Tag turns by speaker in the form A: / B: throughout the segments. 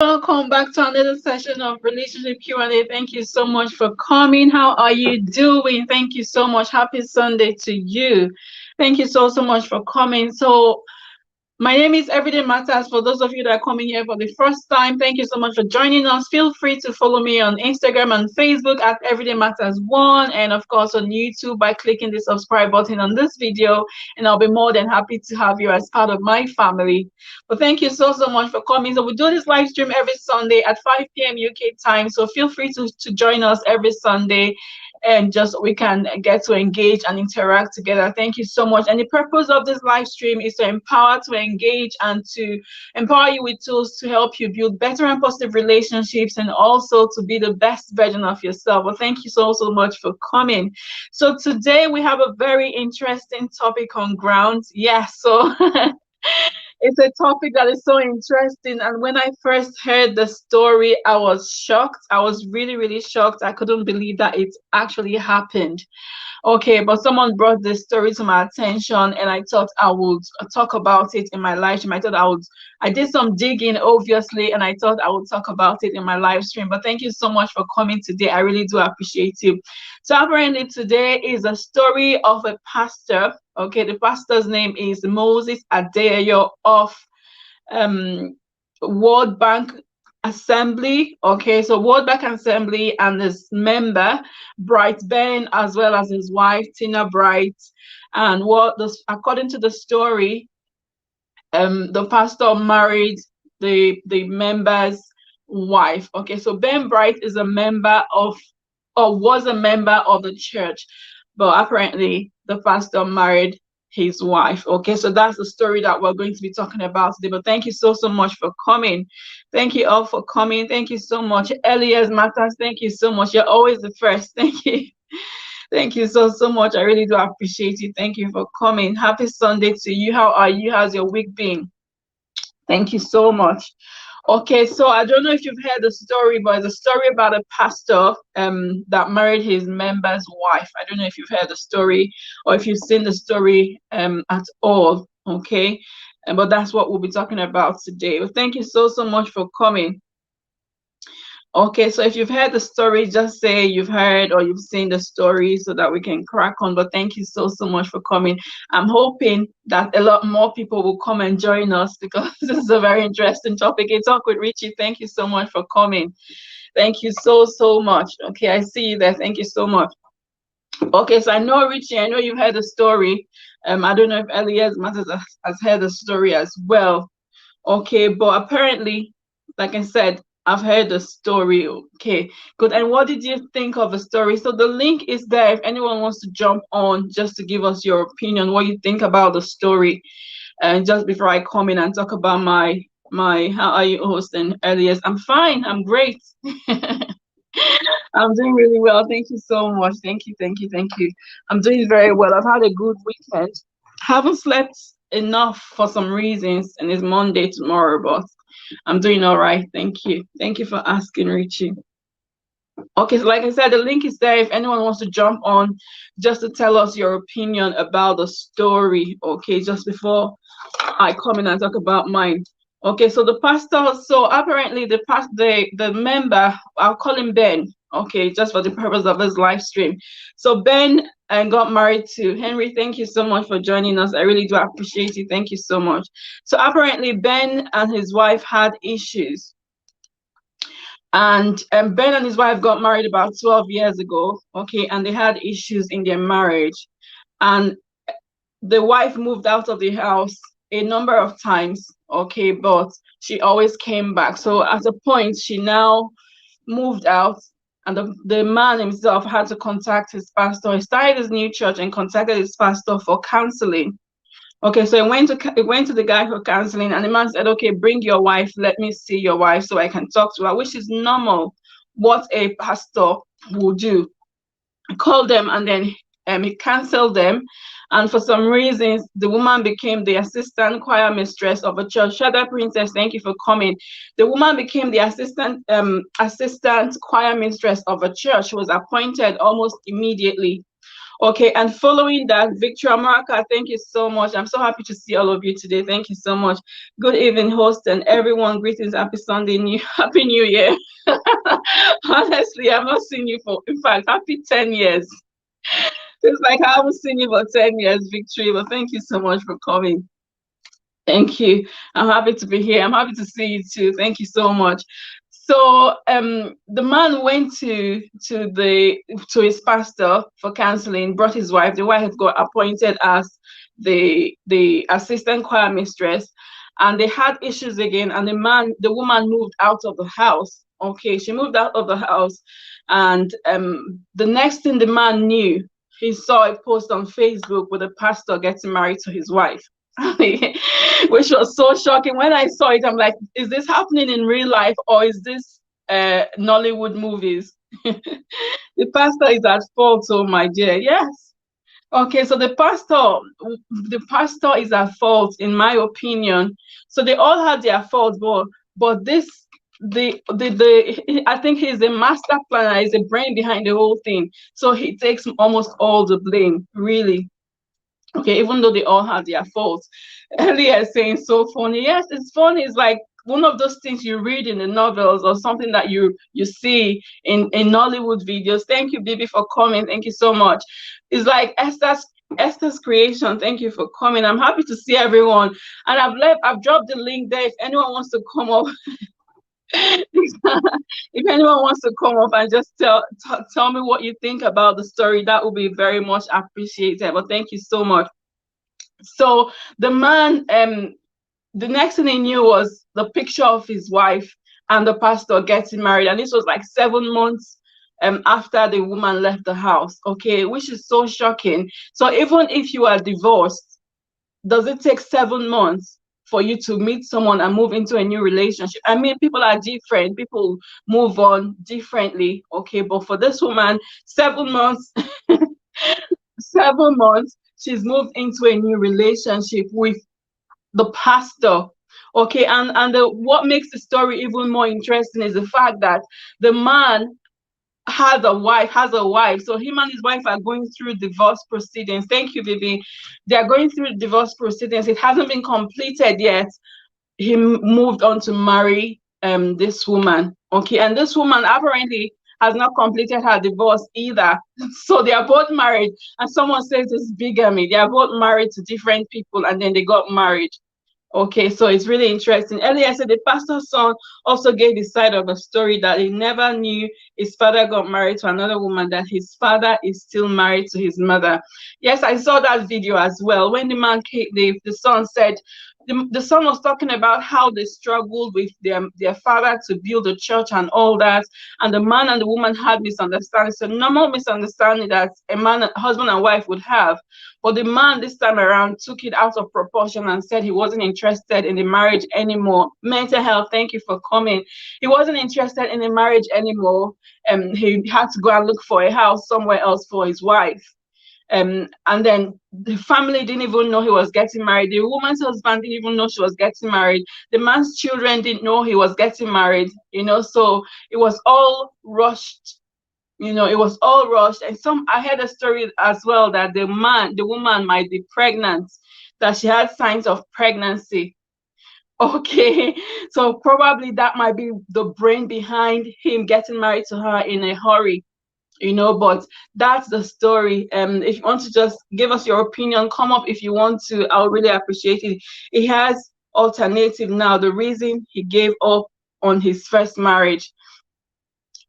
A: Welcome back to another session of Relationship Q&A. Thank you so much for coming. How are you doing? Thank you so much. Happy Sunday to you. Thank you so much for coming. My name is Everyday Matters. For those of you that are coming here for the first time, thank you so much for joining us. Feel free to follow me on Instagram and Facebook at Everyday Matters 1, and of course on YouTube by clicking the subscribe button on this video, and I'll be more than happy to have you as part of my family. But thank you so much for coming. So we do this live stream every Sunday at 5 p.m. UK time. So feel free to join us every Sunday, and just we can get to engage and interact together. Thank you so much. And the purpose of this live stream is to empower, to engage, and to empower you with tools to help you build better and positive relationships, and also to be the best version of yourself. Well, thank you so much for coming. So today we have a very interesting topic on ground. Yes, so it's a topic that is so interesting. And when I first heard the story, I was shocked. I was really shocked. I couldn't believe that it actually happened. Okay, but someone brought this story to my attention, and I thought I would talk about it in my live stream. I did some digging, obviously, and I thought I would talk about it in my live stream. But thank you so much for coming today. I really do appreciate you. So apparently today is a story of a pastor. Okay, the pastor's name is Moses Adeyo of World Bank Assembly. Okay, so World Bank Assembly, and his member Bright Ben, as well as his wife Tina Bright. And according to the story, the pastor married the member's wife. Okay, so Ben Bright is a member of, or was a member of the church, but apparently the pastor married his wife. Okay, so that's the story that we're going to be talking about today. But thank you so much for coming. Thank you all for coming. Thank you so much. Elias Matters, thank you so much. You're always the first. Thank you. Thank you so much. I really do appreciate you. Thank you for coming. Happy Sunday to you. How are you? How's your week been? Thank you so much. Okay, so I don't know if you've heard the story, but it's a story about a pastor that married his member's wife. I don't know if you've heard the story or if you've seen the story at all. Okay, but that's what we'll be talking about today. Well, thank you so much for coming. Okay, so if you've heard the story, just say you've heard or you've seen the story so that we can crack on. But thank you so much for coming. I'm hoping that a lot more people will come and join us, because this is a very interesting topic. A Talk with Richie, thank you so much for coming. Thank you so much. Okay, I see you there. Thank you so much. Okay, so I know, Richie, I know you've heard the story. I don't know if Elias Matters has heard the story as well. Okay, but apparently, like I said, I've heard the story. Okay, good. And what did you think of the story? So the link is there if anyone wants to jump on just to give us your opinion, what you think about the story. And just before I come in and talk about my how are you hosting, Elias? I'm fine. I'm great. I'm doing really well. Thank you so much. Thank you. I'm doing very well. I've had a good weekend. Haven't slept enough for some reasons, and it's Monday tomorrow, but I'm doing all right. Thank you. Thank you for asking, Richie. Okay, so like I said, the link is there if anyone wants to jump on just to tell us your opinion about the story. Okay, just before I come in and talk about mine. Okay, so the pastor, so apparently the member, I'll call him Ben. Okay, just for the purpose of this live stream. So Ben got married to Henry. Thank you so much for joining us. I really do appreciate you. Thank you so much. So apparently Ben and his wife had issues. And Ben and his wife got married about 12 years ago. Okay, and they had issues in their marriage. And the wife moved out of the house a number of times. Okay, but she always came back. So at a point, she now moved out, and the man himself had to contact his pastor. He started his new church and contacted his pastor for counseling. Okay, so he went to the guy for counseling, and the man said, okay, bring your wife, let me see your wife so I can talk to her, which is normal, what a pastor will do. He called them, and then he canceled them. And for some reasons, the woman became the assistant choir mistress of a church. Shadow Princess, thank you for coming. The woman became the assistant choir mistress of a church. She was appointed almost immediately. Okay, and following that, Victor America, thank you so much. I'm so happy to see all of you today. Thank you so much. Good evening, host, and everyone. Greetings, happy Sunday, happy New Year. Honestly, I've not seen you for, in fact, happy 10 years. It's like I haven't seen you for 10 years, Victory, but thank you so much for coming. Thank you. I'm happy to be here. I'm happy to see you too. Thank you so much. So the man went to his pastor for counseling, brought his wife. The wife got appointed as the assistant choir mistress, and they had issues again. And the woman moved out of the house. Okay, she moved out of the house, and the next thing the man knew, he saw a post on Facebook with a pastor getting married to his wife. Which was so shocking. When I saw it, I'm like, is this happening in real life or is this Nollywood movies? The pastor is at fault, oh my dear. Yes. Okay, so the pastor is at fault, in my opinion. So they all had their faults, but this I think he's a master planner, he's the brain behind the whole thing. So he takes almost all the blame, really. Okay, even though they all had their faults. Earlier saying so funny. Yes, it's funny. It's like one of those things you read in the novels or something that you see in Nollywood videos. Thank you, Bibi, for coming. Thank you so much. It's like Esther's creation. Thank you for coming. I'm happy to see everyone. And I've dropped the link there if anyone wants to come up. If anyone wants to come up and just tell me what you think about the story, that would be very much appreciated. But thank you so much. So the man, the next thing he knew was the picture of his wife and the pastor getting married, and this was like 7 months after the woman left the house. Okay, which is so shocking. So even if you are divorced, does it take 7 months for you to meet someone and move into a new relationship? I mean, people are different. People move on differently. Okay, but for this woman, 7 months, 7 months, she's moved into a new relationship with the pastor. Okay, and what makes the story even more interesting is the fact that the man has a wife. So him and his wife are going through divorce proceedings. Thank you, baby. They are going through divorce proceedings. It hasn't been completed yet. He moved on to marry this woman. Okay, and this woman apparently has not completed her divorce either. So they are both married, and someone says it's bigamy. They are both married to different people, and then they got married. Okay, so it's really interesting. Earlier I said the pastor's son also gave his side of the story, that he never knew his father got married to another woman, that his father is still married to his mother. Yes, I saw that video as well. When the man came, the son said, the son was talking about how they struggled with their father to build a church and all that, and the man and the woman had misunderstandings, so normal misunderstanding that husband and wife would have. But the man this time around took it out of proportion and said he wasn't interested in the marriage anymore. Mental health, thank you for coming. He wasn't interested in the marriage anymore. He had to go and look for a house somewhere else for his wife. And then the family didn't even know he was getting married. The woman's husband didn't even know she was getting married. The man's children didn't know he was getting married, so it was all rushed. It was all rushed. And I heard a story as well that the woman might be pregnant, that she had signs of pregnancy. Okay, so probably that might be the brain behind him getting married to her in a hurry. But that's the story. If you want to just give us your opinion, come up if you want to. I'll really appreciate it. He has alternative now, the reason he gave up on his first marriage.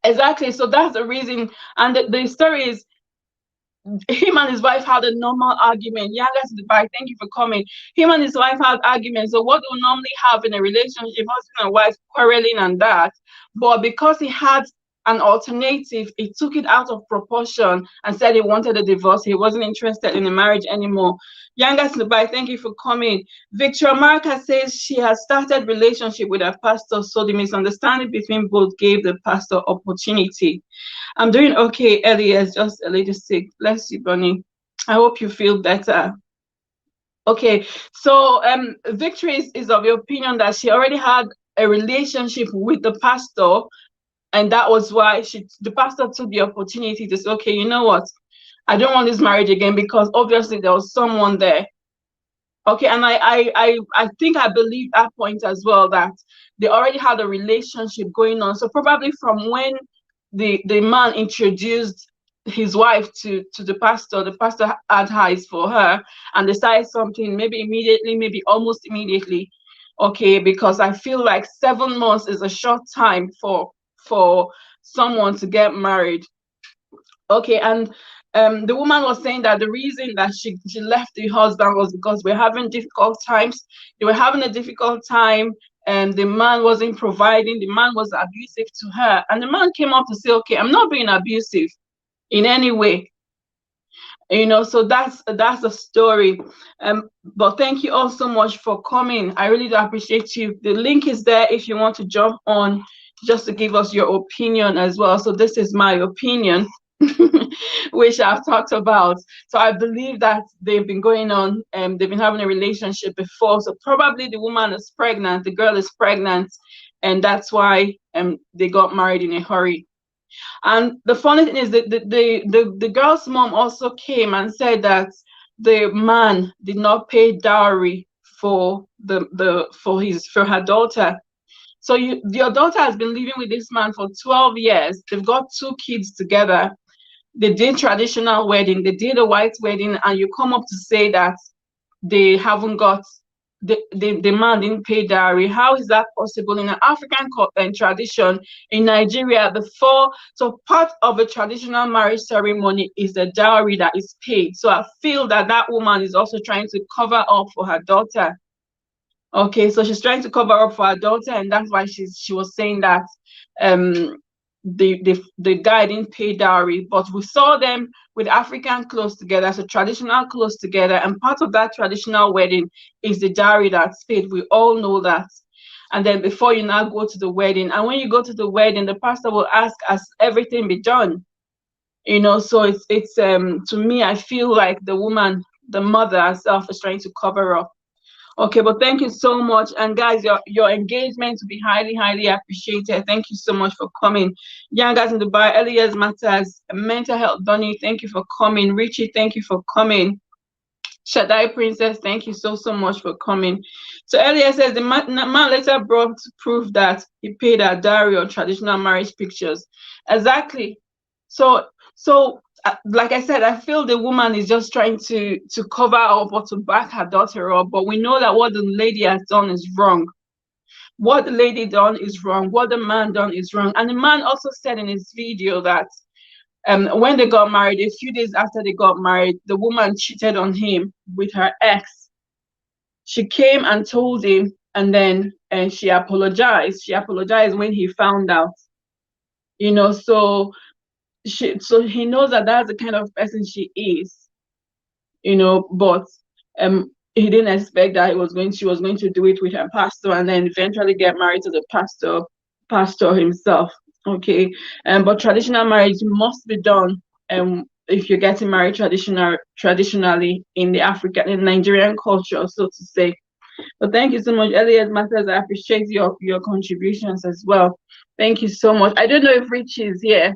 A: Exactly, so that's the reason. And the story is, him and his wife had a normal argument. Yeah, that's the bye. Thank you for coming. Him and his wife had arguments. So what we normally have in a relationship, husband and wife quarreling and that. But because he had an alternative, he took it out of proportion and said he wanted a divorce. He wasn't interested in the marriage anymore. Yanga Slubai, thank you for coming. Victoria Marca says she has started relationship with her pastor, so the misunderstanding between both gave the pastor opportunity. I'm doing okay, Elias, just a little sick. Bless you, Bonnie. I hope you feel better. Okay, so Victory is of the opinion that she already had a relationship with the pastor, and that was why the pastor took the opportunity to say, okay, you know what? I don't want this marriage again, because obviously there was someone there. Okay, and I think I believe that point as well, that they already had a relationship going on. So probably from when the man introduced his wife to the pastor had eyes for her, and they started something, maybe immediately, maybe almost immediately. Okay, because I feel like 7 months is a short time for someone to get married. Okay, and the woman was saying that the reason that she left the husband was because we're having difficult times. They were having a difficult time, and the man wasn't providing. The man was abusive to her, and the man came up to say, "Okay, I'm not being abusive in any way." So that's the story. But thank you all so much for coming. I really do appreciate you. The link is there if you want to jump on, just to give us your opinion as well. So this is my opinion. Which I've talked about. So I believe that they've been going on, they've been having a relationship before. So probably the woman is pregnant, the girl is pregnant, and that's why they got married in a hurry. And the funny thing is that the girl's mom also came and said that the man did not pay dowry for for her daughter. So your daughter has been living with this man for 12 years. They've got 2 kids together. They did traditional wedding, they did a white wedding, and you come up to say that they haven't got the man didn't pay dowry. How is that possible in an African tradition in Nigeria? So part of a traditional marriage ceremony is the dowry that is paid. So I feel that that woman is also trying to cover up for her daughter. Okay, so she's trying to cover up for her daughter, and that's why she was saying that um the guy didn't pay dowry. But we saw them with African clothes together, so traditional clothes together, and part of that traditional wedding is the dowry that's paid. We all know that. And then before you now go to the wedding, and when you go to the wedding, the pastor will ask, has everything be done? So it's to me, I feel like the woman, the mother herself, is trying to cover up. Okay, but thank you so much. And guys, your engagement will be highly, highly appreciated. Thank you so much for coming. Young guys in Dubai, Elias Matters, Mental Health Donny, thank you for coming. Richie, thank you for coming. Shaddai Princess, thank you so much for coming. So Elias says the man later brought proof that he paid a dowry on traditional marriage pictures. Exactly. So like I said, I feel the woman is just trying to cover up or to back her daughter up, but we know that what the lady has done is wrong. What the lady done is wrong. What the man done is wrong. And the man also said in his video that when they got married, a few days after they got married, the woman cheated on him with her ex. She came and told him, and then she apologized. She apologized when he found out. So he knows that that's the kind of person she is, but he didn't expect that she was going to do it with her pastor, and then eventually get married to the pastor himself. Okay. But traditional marriage must be done if you're getting married traditionally in in Nigerian culture, so to say. But thank you so much, Elliot Matters. I appreciate your contributions as well. Thank you so much. I don't know if Richie is here,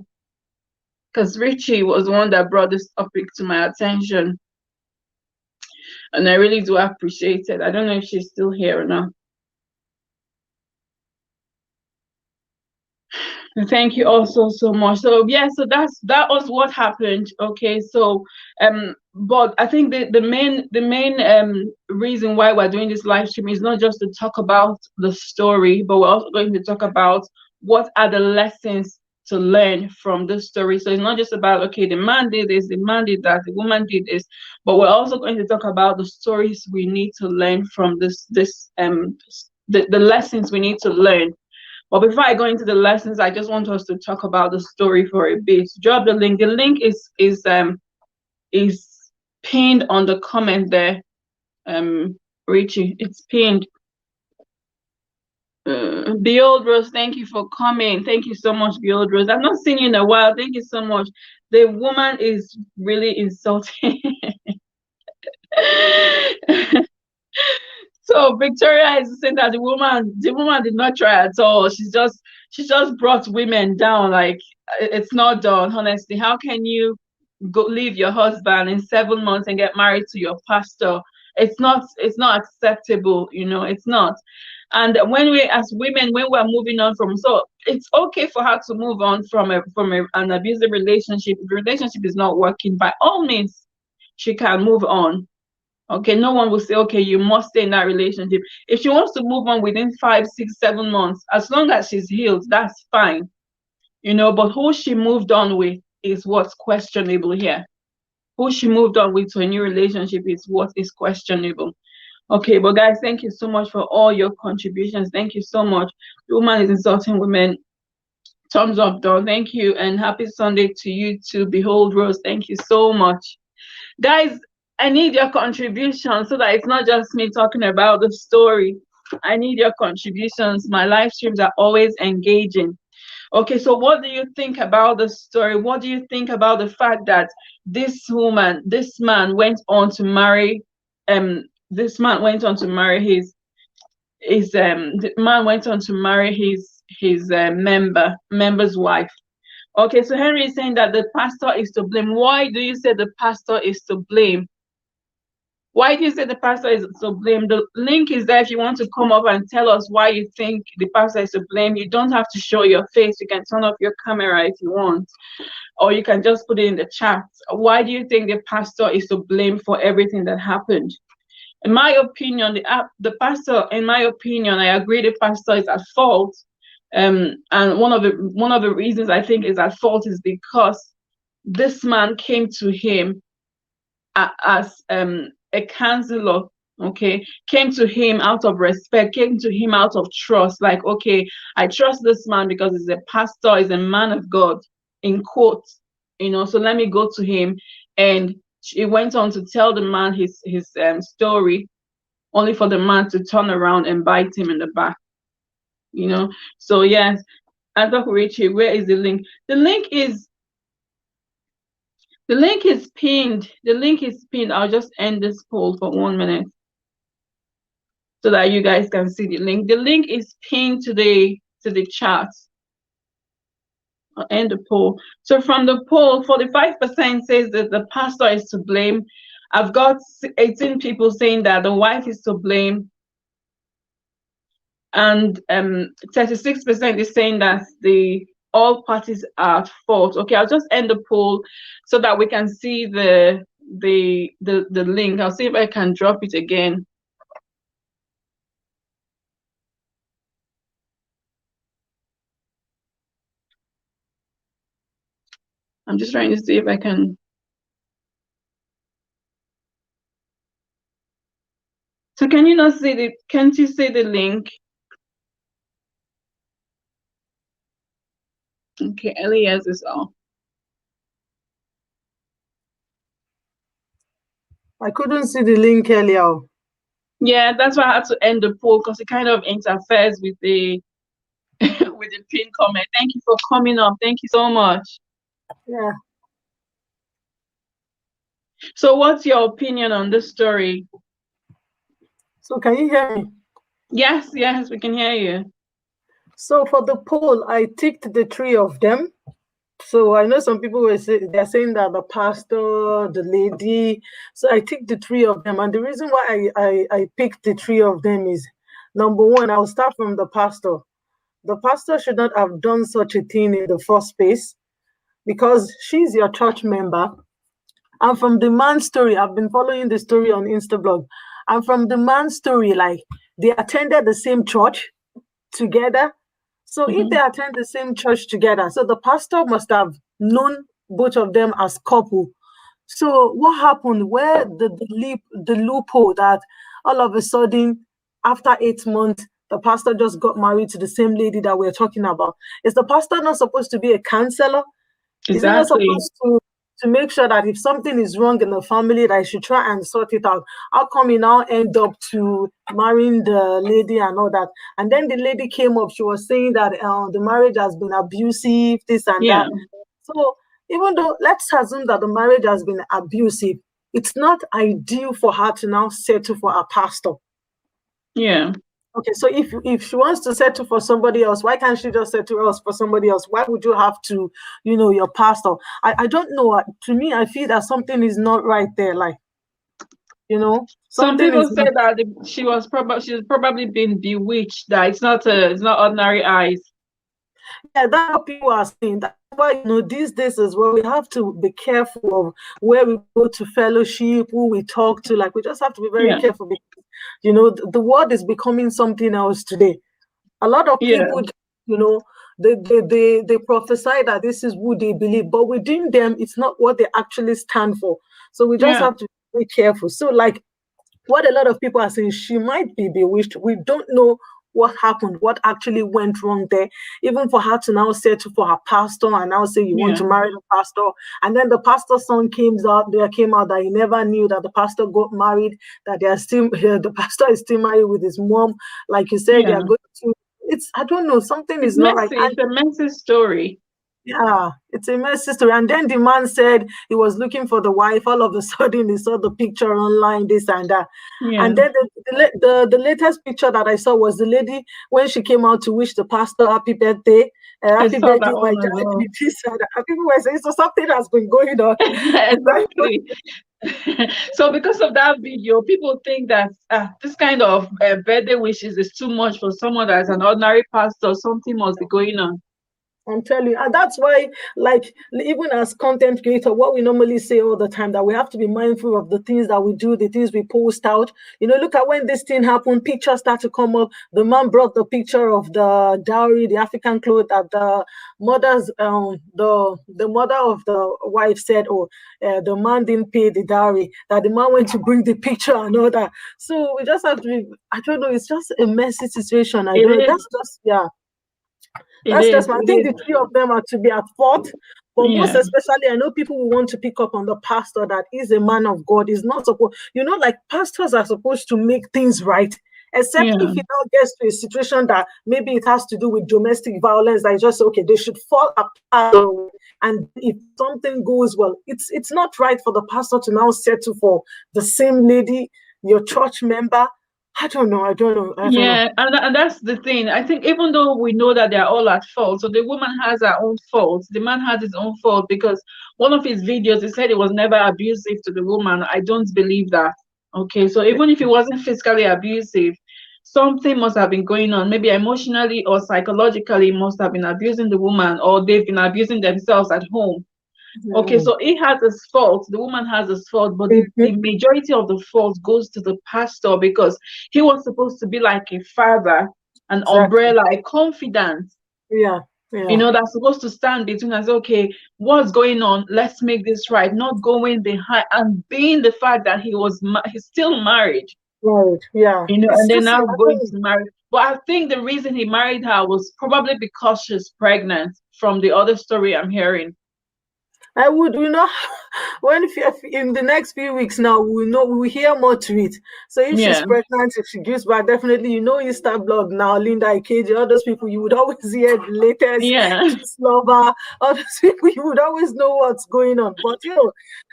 A: because Richie was the one that brought this topic to my attention, and I really do appreciate it. I don't know if she's still here or not. Thank you also so much. So yeah, so that was what happened. Okay, so but I think the main reason why we're doing this live stream is not just to talk about the story, but we're also going to talk about what are the lessons to learn from this story. So it's not just about, okay, the man did this, the man did that, the woman did this, but we're also going to talk about the stories we need to learn from the lessons we need to learn. But before I go into the lessons, I just want us to talk about the story for a bit. Drop the link. The link is pinned on the comment there. Richie, it's pinned. Behold Rose, thank you for coming. Thank you so much, Behold Rose. I've not seen you in a while. Thank you so much. The woman is really insulting. So Victoria is saying that the woman did not try at all. She just brought women down. Like, it's not done. Honestly, how can you go leave your husband in 7 months and get married to your pastor. It's not acceptable, it's not. And when we as women, when we're moving on from, so it's okay for her to move on from an abusive relationship. If the relationship is not working, by all means she can move on. Okay, no one will say, okay, you must stay in that relationship. If she wants to move on within 5, 6, 7 months, as long as she's healed, that's fine. But who she moved on with is what's questionable here. Who she moved on with to a new relationship is what is questionable. Okay, but guys, thank you so much for all your contributions. Thank you so much. The Woman is Insulting Women. Thumbs up, Dawn. Thank you. And happy Sunday to you too. Behold Rose. Thank you so much. Guys, I need your contributions so that it's not just me talking about the story. I need your contributions. My live streams are always engaging. Okay, so what do you think about the story? What do you think about the fact that this man went on to marry his member's wife. Okay, so Henry is saying that the pastor is to blame. Why do you say the pastor is to blame? Why do you say the pastor is to blame? The link is there if you want to come up and tell us why you think the pastor is to blame. You don't have to show your face. You can turn off your camera if you want, or you can just put it in the chat. Why do you think the pastor is to blame for everything that happened? In my opinion, the pastor, in my opinion, I agree the pastor is at fault. And one of the reasons I think is at fault is because this man came to him as a counselor, okay, came to him out of respect, came to him out of trust, like, okay, I trust this man because he's a pastor, he's a man of God, in quotes, so let me go to him. And he went on to tell the man his story, only for the man to turn around and bite him in the back. So yes, Dr. Richie, where is the link? The link is pinned. The link is pinned. I'll just end this poll for 1 minute so that you guys can see the link. The link is pinned to the chat. I'll end the poll. So from the poll, 45% says that the pastor is to blame. I've got 18 people saying that the wife is to blame. And 36% is saying that all parties are at fault. Okay, I'll just end the poll so that we can see the link. I'll see if I can drop it again. I'm just trying to see if I can. So can you not see can't you see the link? Okay, Elias is off.
B: I couldn't see the link earlier.
A: Yeah, that's why I had to end the poll because it kind of interferes with the with the pin comment. Thank you for coming up. Thank you so much.
B: Yeah.
A: So what's your opinion on this story?
B: So can you hear me?
A: Yes, we can hear you.
B: So for the poll, I ticked the 3 of them. So I know some people they're saying that the pastor, the lady. So I ticked the 3 of them. And the reason why I picked the 3 of them is, number one, I'll start from the pastor. The pastor should not have done such a thing in the first place because she's your church member. And from the man's story, I've been following the story on Instablog. And from the man's story, like, they attended the same church together. So if they attend the same church together, so the pastor must have known both of them as couple. So what happened? Where the loophole that all of a sudden, after 8 months, the pastor just got married to the same lady that we're talking about? Is the pastor not supposed to be a counselor?
A: Exactly.
B: Is he not supposed to make sure that if something is wrong in the family, that I should try and sort it out? How come he now end up to marrying the lady and all that? And then the lady came up, she was saying that the marriage has been abusive, this and that. So even though, let's assume that the marriage has been abusive, it's not ideal for her to now settle for a pastor.
A: Yeah.
B: Okay, so if she wants to settle for somebody else, why can't she just settle us for somebody else? Why would you have to, your pastor? I don't know. To me, I feel that something is not right there. Like,
A: Some
B: something
A: people
B: is
A: say
B: not.
A: that she's probably been bewitched. That it's not ordinary eyes.
B: Yeah, that's what people are saying. That's why, these days as well, we have to be careful of where we go to fellowship, who we talk to. Like, we just have to be very
A: Yeah,
B: careful because, the world is becoming something else today. A lot of
A: yeah,
B: people, they prophesy that this is who they believe, but within them, it's not what they actually stand for. So we just
A: yeah,
B: have to be careful. So, like, what a lot of people are saying, she might be bewitched. We don't know what happened, what actually went wrong there. Even for her to now settle for her pastor and now say you want
A: yeah,
B: to marry the pastor, and then the pastor's son came out that he never knew that the pastor got married, that they are still the pastor is still married with his mom. Like you said, they
A: yeah.
B: are going to. It's I don't know, something
A: It's
B: is not right.
A: messy.
B: And
A: It's a messy story.
B: yeah, it's a messy story. And then the man said he was looking for the wife. All of a sudden, he saw the picture online, this and that.
A: Yeah,
B: And then the latest picture that I saw was the lady when she came out to wish the pastor
A: I
B: happy
A: saw that
B: birthday, my
A: one as
B: daddy,
A: well.
B: this and that. And people were saying, so something has been going on.
A: Exactly. So because of that video, people think that this kind of birthday wishes is too much for someone that's an ordinary pastor. Something must be going on.
B: I'm telling you, and that's why, like, even as content creator, what we normally say all the time that we have to be mindful of the things that we do, the things we post out. Look at when this thing happened, pictures start to come up. The man brought the picture of the dowry, the African cloth that the the mother of the wife said, oh, the man didn't pay the dowry. That the man went to bring the picture and all that. So we just have to be. I don't know. It's just a messy situation. I
A: It
B: don't know.
A: is.
B: That's just yeah.
A: It
B: That's
A: is.
B: just, I
A: It
B: think
A: is.
B: the three of them are to be at fault. But most
A: Yeah.
B: especially, I know people will want to pick up on the pastor that is a man of God. Is not supposed, like pastors are supposed to make things right. Except
A: Yeah.
B: if it now gets to a situation that maybe it has to do with domestic violence, that is just okay, they should fall apart. And if something goes well, it's not right for the pastor to now settle for the same lady, your church member. I don't know. I don't know.
A: Yeah, and that's the thing. I think even though we know that they're all at fault, so the woman has her own fault, the man has his own fault because one of his videos he said he was never abusive to the woman. I don't believe that. Okay, so even if he wasn't physically abusive, something must have been going on. Maybe emotionally or psychologically, must have been abusing the woman, or they've been abusing themselves at home. Okay,
B: Mm.
A: so he has his fault, the woman has his fault, but the
B: Mhm.
A: majority of the fault goes to the pastor because he was supposed to be like a father, an
B: Exactly.
A: umbrella, a confidant,
B: Yeah. Yeah.
A: that's supposed to stand between us. Okay, what's going on? Let's make this right. Not going behind and being the fact that he's still married,
B: Right. Yeah.
A: and
B: It's
A: then
B: just
A: now
B: I
A: going
B: don't.
A: to marry. But I think the reason he married her was probably because she's pregnant from the other story I'm hearing.
B: I would, when in the next few weeks now, we will hear more to it. So if she's
A: Yeah,
B: pregnant, if she gives back, definitely, Insta blog now, Linda Ikeji, all those people, you would always hear the latest
A: yeah,
B: Kiss lover, all those people, you would always know what's going on. But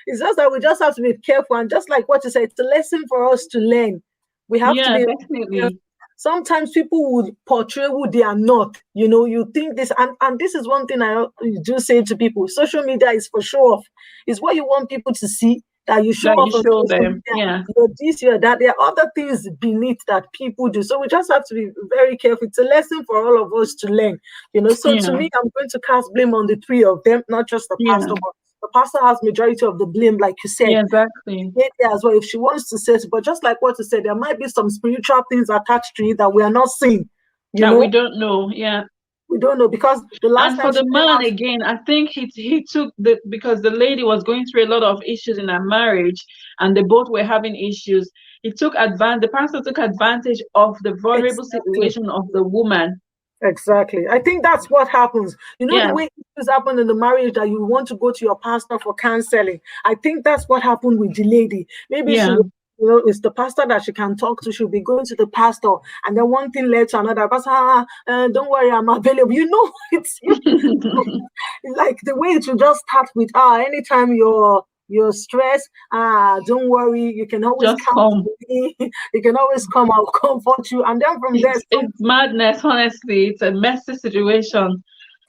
B: it's just that we just have to be careful, and just like what you said, it's a lesson for us to learn. We have to
A: yeah,
B: be
A: definitely.
B: sometimes people would portray who they are not. You think this, and this is one thing I do say to people: social media is for show off. It's what you want people to see, that you show
A: That you
B: off on
A: show
B: social
A: them.
B: media.
A: Yeah,
B: This, you're that. There are other things beneath that people do. So we just have to be very careful. It's a lesson for all of us to learn. So to
A: yeah,
B: me, I'm going to cast blame on the three of them, not just the
A: yeah,
B: pastor, but the pastor has majority of the blame, like you said.
A: yeah, exactly.
B: There as well, if she wants to say it, but just like what you said, there might be some spiritual things attached to it that we are not seeing. You
A: That we
B: know,
A: don't know. Yeah.
B: we don't know because the last
A: And
B: time
A: for
B: she
A: the
B: came
A: man
B: out,
A: again, I think he took because the lady was going through a lot of issues in her marriage and they both were having issues. The pastor took advantage of the vulnerable
B: exactly,
A: situation of the woman.
B: exactly. I think that's what happens. The
A: Yeah,
B: way issues happen in the marriage that you want to go to your pastor for counseling. I think that's what happened with the lady. Maybe she
A: yeah.
B: was. It's the pastor that she can talk to. She'll be going to the pastor, and then one thing led to another. Pastor, don't worry, I'm available. It's like the way it should just start with anytime you're stressed. Don't worry, you can always
A: Just
B: count
A: come.
B: on me. You can always come, I'll comfort you. And then from there,
A: It's madness, honestly. It's a messy situation.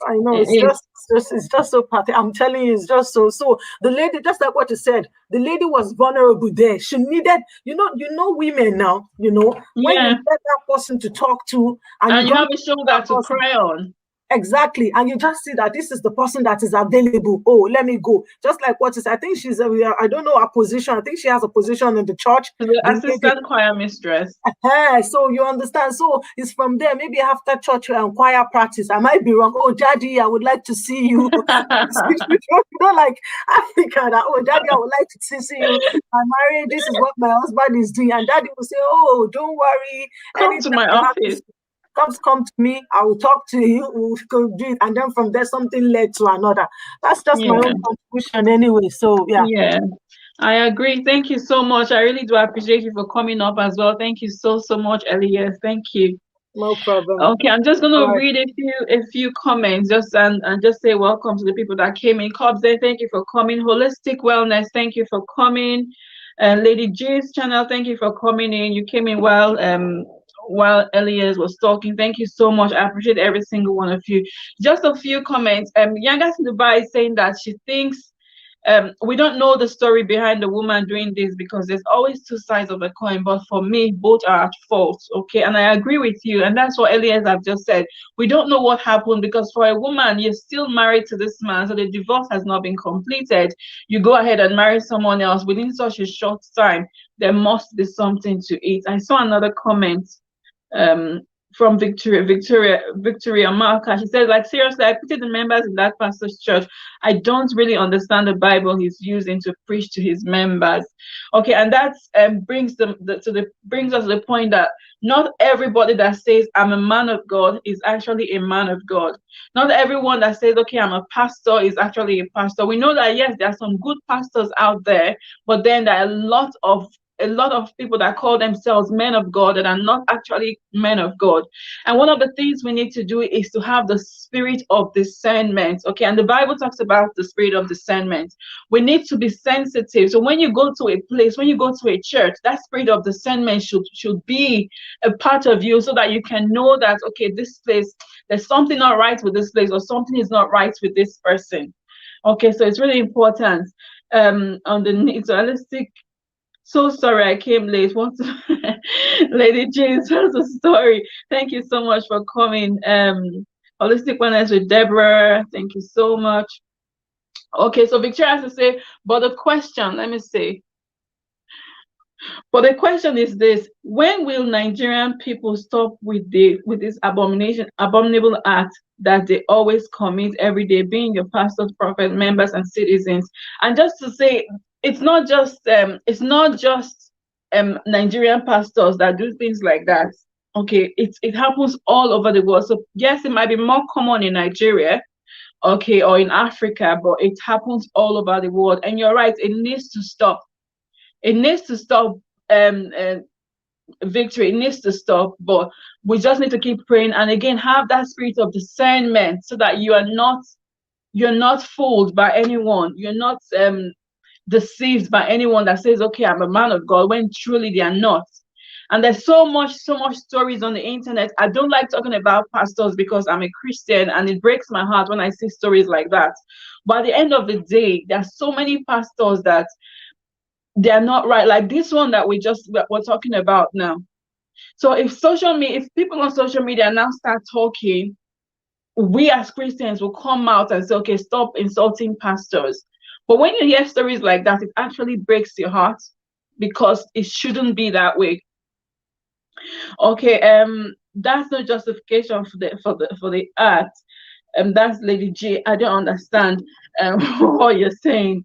B: I know
A: It
B: it's
A: is.
B: just so pathetic. I'm telling you, it's just so. The lady, just like what you said, the lady was vulnerable there. She needed, women now. When you
A: Yeah.
B: get that person to talk to, and you
A: And you
B: don't
A: have a shoulder
B: that
A: to
B: person.
A: cry on.
B: Exactly, and you just see that this is the person that is available. Oh, let me go. Just like what is, I think she's I don't know her position. I think she has a position in the church.
A: The
B: The lady,
A: assistant choir mistress.
B: so you understand. So it's from there. Maybe after church and choir practice, I might be wrong. Oh, daddy, I would like to see you. Like Africa. That, oh, daddy, I would like to see you. I'm married. This is what my husband is doing, and daddy will say, oh, don't worry.
A: Come to
B: Anytime
A: my
B: you have
A: office.
B: this, come to me. I will talk to you. We'll go do it, and then from there, something led to another. That's just my
A: Yeah.
B: own contribution, anyway. So yeah.
A: Yeah. I agree. Thank you so much. I really do appreciate you for coming up as well. Thank you so much, Elias. Thank you.
B: No problem.
A: Okay, I'm just
B: All
A: gonna
B: right.
A: read a few comments just and just say welcome to the people that came in. Cobze, thank you for coming. Holistic Wellness, thank you for coming. Lady G's channel, thank you for coming in. You came in while Elias was talking. Thank you so much. I appreciate every single one of you. Just a few comments. Yanga Dubai is saying that she thinks we don't know the story behind the woman doing this because there's always two sides of a coin. But for me, both are at fault. Okay, and I agree with you. And that's what Elias have just said. We don't know what happened because for a woman, you're still married to this man, so the divorce has not been completed. You go ahead and marry someone else within such a short time. There must be something to eat. I saw another comment. Um, from Victoria Marca. She says, like, seriously, I pity the members in that pastor's church. I don't really understand the Bible he's using to preach to his members. Okay, and that brings brings us to the point that not everybody that says I'm a man of God is actually a man of God. Not everyone that says, okay, I'm a pastor is actually a pastor. We know that yes, there are some good pastors out there, but then there are a lot of people that call themselves men of God that are not actually men of God. And one of the things we need to do is to have the spirit of discernment. Okay, and the Bible talks about the spirit of discernment. We need to be sensitive. So when you go to a place, when you go to a church, that spirit of discernment should be a part of you so that you can know that, okay, this place, there's something not right with this place or something is not right with this person. Okay, so it's really important. On the needs, holistic. So sorry I came late. Want to Lady James tells a story. Thank you so much for coming. Holistic Wellness with Deborah. Thank you so much. Okay, so Victoria has to say, but the question, let me see. But the question is this: when will Nigerian people stop with this abominable act that they always commit every day, being your pastors, prophets, members, and citizens? And just to say, it's not just Nigerian pastors that do things like that. Okay, it happens all over the world. So yes, it might be more common in Nigeria, okay, or in Africa, but it happens all over the world. And you're right, it needs to stop. It needs to stop. Victory, it needs to stop, but we just need to keep praying and again have that spirit of discernment so that you're not fooled by anyone. You're not deceived by anyone that says, okay, I'm a man of God, when truly they are not. And there's so much stories on the internet. I don't like talking about pastors because I'm a Christian and it breaks my heart when I see stories like that. But at the end of the day, there are so many pastors that they're not right, like this one that we're talking about now. So if people on social media now start talking, we as Christians will come out and say, okay, stop insulting pastors. But when you hear stories like that, it actually breaks your heart because it shouldn't be that way. Okay, that's no justification for the act. That's Lady G. I don't understand what you're saying.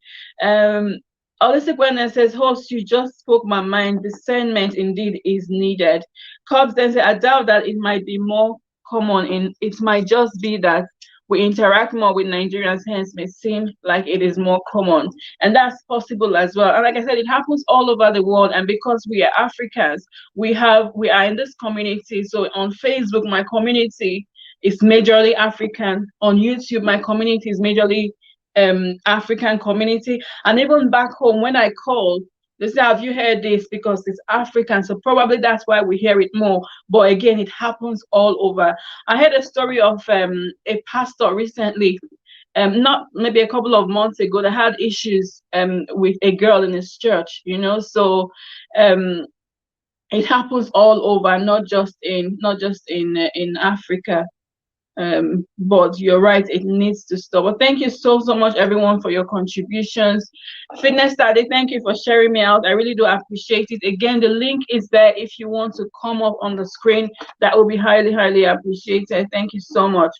A: Holistic Wellness says, host, you just spoke my mind. Discernment indeed is needed. Cobbs then said, I doubt that it might be more common it might just be that we interact more with Nigerians, hence may seem like it is more common. And that's possible as well. And like I said, it happens all over the world. And because we are Africans, we are in this community. So on Facebook, my community is majorly African. On YouTube, my community is majorly African community. And even back home, when I call, they say, have you heard this? Because it's African. So probably that's why we hear it more. But again, it happens all over. I heard a story of a pastor recently, not maybe a couple of months ago, that had issues with a girl in his church, you know. So it happens all over, not just in Africa. But you're right, it needs to stop. But thank you so much, everyone, for your contributions. Fitness Study, thank you for sharing me out. I really do appreciate it. Again, the link is there if you want to come up on the screen. That will be highly appreciated. Thank you so much.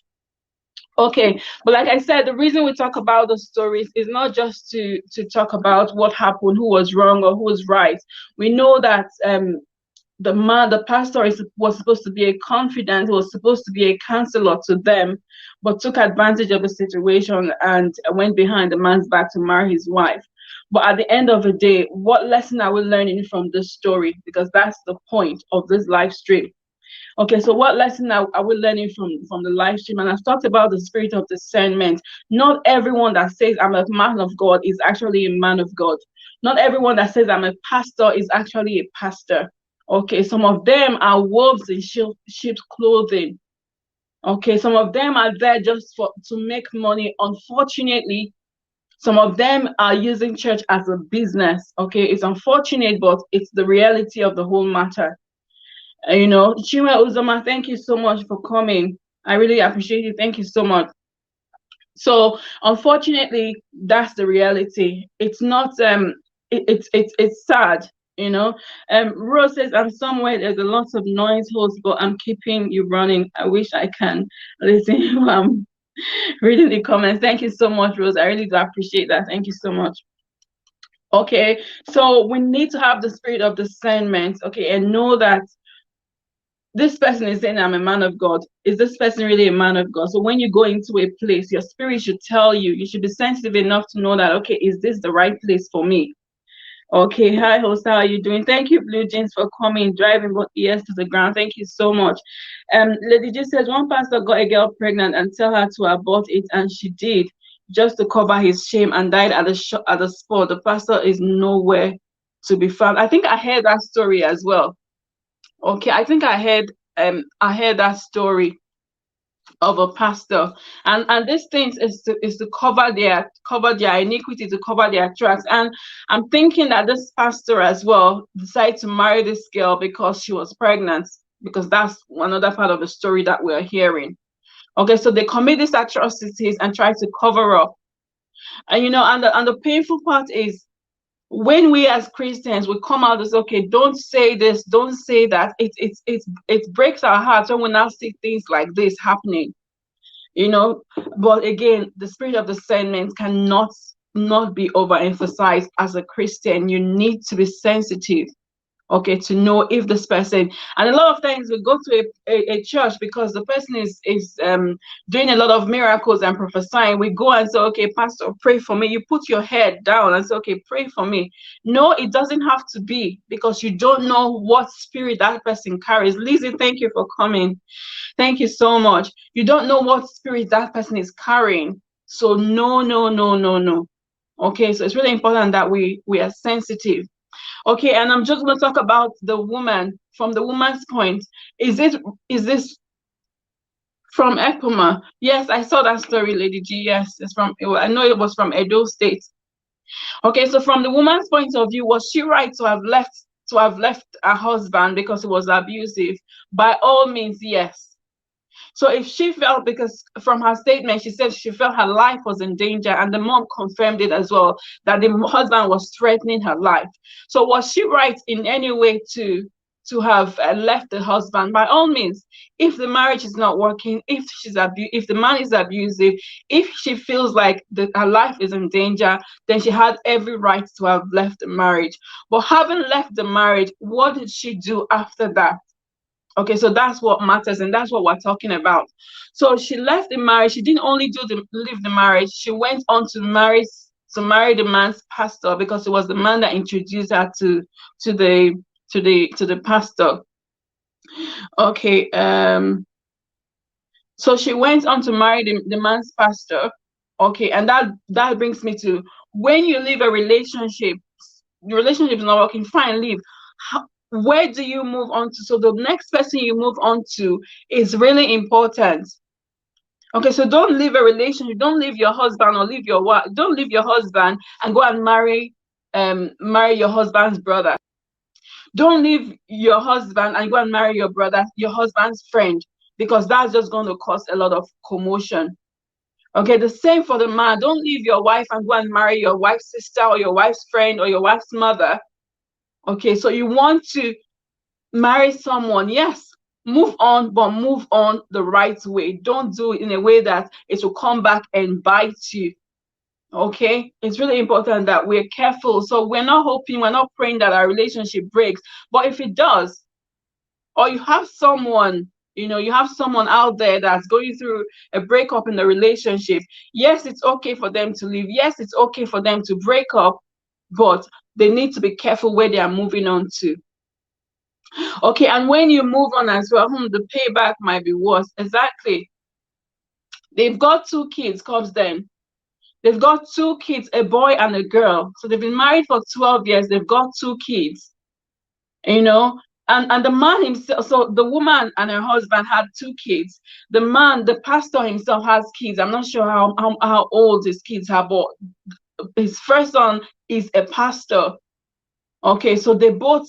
A: Okay, but like I said, the reason we talk about the stories is not just to talk about what happened, who was wrong or who was right. We know that the pastor was supposed to be a confidant, was supposed to be a counselor to them, but took advantage of the situation and went behind the man's back to marry his wife. But at the end of the day, what lesson are we learning from this story? Because that's the point of this live stream. Okay, so what lesson are we learning from the live stream? And I've talked about the spirit of discernment. Not everyone that says I'm a man of God is actually a man of God. Not everyone that says I'm a pastor is actually a pastor. Okay, some of them are wolves in sheep's clothing. Okay, some of them are there just to make money. Unfortunately, some of them are using church as a business. Okay, it's unfortunate, but it's the reality of the whole matter. You know, Chinwe Uzoma, thank you so much for coming. I really appreciate it. Thank you so much. So unfortunately, that's the reality. It's not it's sad, you know. Rose says, I'm somewhere there's a lot of noise host, but I'm keeping you running. I wish I can listen. Reading the comments. Thank you so much, Rose. I really do appreciate that. Thank you so much. Okay, so we need to have the spirit of discernment, okay, and know that this person is saying I'm a man of God. Is this person really a man of God? So when you go into a place, your spirit should tell you, you should be sensitive enough to know that, okay, is this the right place for me? Okay, hi host, how are you doing? Thank you, Blue Jeans, for coming, driving both ears to the ground. Thank you so much. Lady G says one pastor got a girl pregnant and tell her to abort it, and she did, just to cover his shame, and died at the spot. The pastor is nowhere to be found. I think I heard that story as well. Okay, I think I heard that story of a pastor, and this thing is to cover their iniquity, to cover their tracks. And I'm thinking that this pastor as well decided to marry this girl because she was pregnant, because that's another part of the story that we're hearing. Okay, so they commit these atrocities and try to cover up. And you know, and the painful part is, when we as Christians we come out as, okay, don't say this, don't say that, it breaks our hearts when we now see things like this happening, you know. But again, the spirit of discernment cannot not be overemphasized. As a Christian, you need to be sensitive, okay, to know if this person, and a lot of times we go to a church because the person is doing a lot of miracles and prophesying. We go and say, okay, pastor, pray for me. You put your head down and say, okay, pray for me. No, it doesn't have to be, because you don't know what spirit that person carries. Lizzie, thank you for coming. Thank you so much. You don't know what spirit that person is carrying. So no. Okay, so it's really important that we are sensitive. Okay, and I'm just going to talk about the woman from the woman's point. Is this from Ekpoma? Yes, I saw that story, Lady G. Yes, it's from, I know it was from Edo State. Okay, so from the woman's point of view, was she right to have left her husband because he was abusive? By all means, yes. So if she felt, because from her statement, she said she felt her life was in danger, and the mom confirmed it as well, that the husband was threatening her life. So was she right in any way to have left the husband? By all means, if the marriage is not working, if the man is abusive, if she feels like her life is in danger, then she had every right to have left the marriage. But having left the marriage, what did she do after that? Okay, so that's what matters, and that's what we're talking about. So she left the marriage. She didn't only leave the marriage, she went on to marry the man's pastor, because it was the man that introduced her to the pastor. Okay, so she went on to marry the man's pastor. Okay, and that brings me to, when you leave a relationship, the relationship is not working, fine, leave. Where do you move on to? So the next person you move on to is really important. Okay, so don't leave a relationship, don't leave your husband or leave your wife, don't leave your husband and go and marry your husband's brother. Don't leave your husband and go and marry your husband's friend, because that's just going to cause a lot of commotion. Okay, the same for the man. Don't leave your wife and go and marry your wife's sister or your wife's friend or your wife's mother. Okay, so you want to marry someone, yes, move on, but move on the right way. Don't do it in a way that it will come back and bite you. Okay, it's really important that we're careful. So we're not hoping, we're not praying that our relationship breaks, but if it does, or you have someone, you have someone out there that's going through a breakup in the relationship, yes, it's okay for them to leave, yes, it's okay for them to break up, but they need to be careful where they are moving on to. Okay, and when you move on as well, the payback might be worse. Exactly. They've got 2 kids, comes then. They've got 2 kids, a boy and a girl. So they've been married for 12 years. They've got 2 kids, and the man himself, so the woman and her husband had 2 kids. The man, the pastor himself, has kids. I'm not sure how old his kids are, but his first son is a pastor. Okay, so they both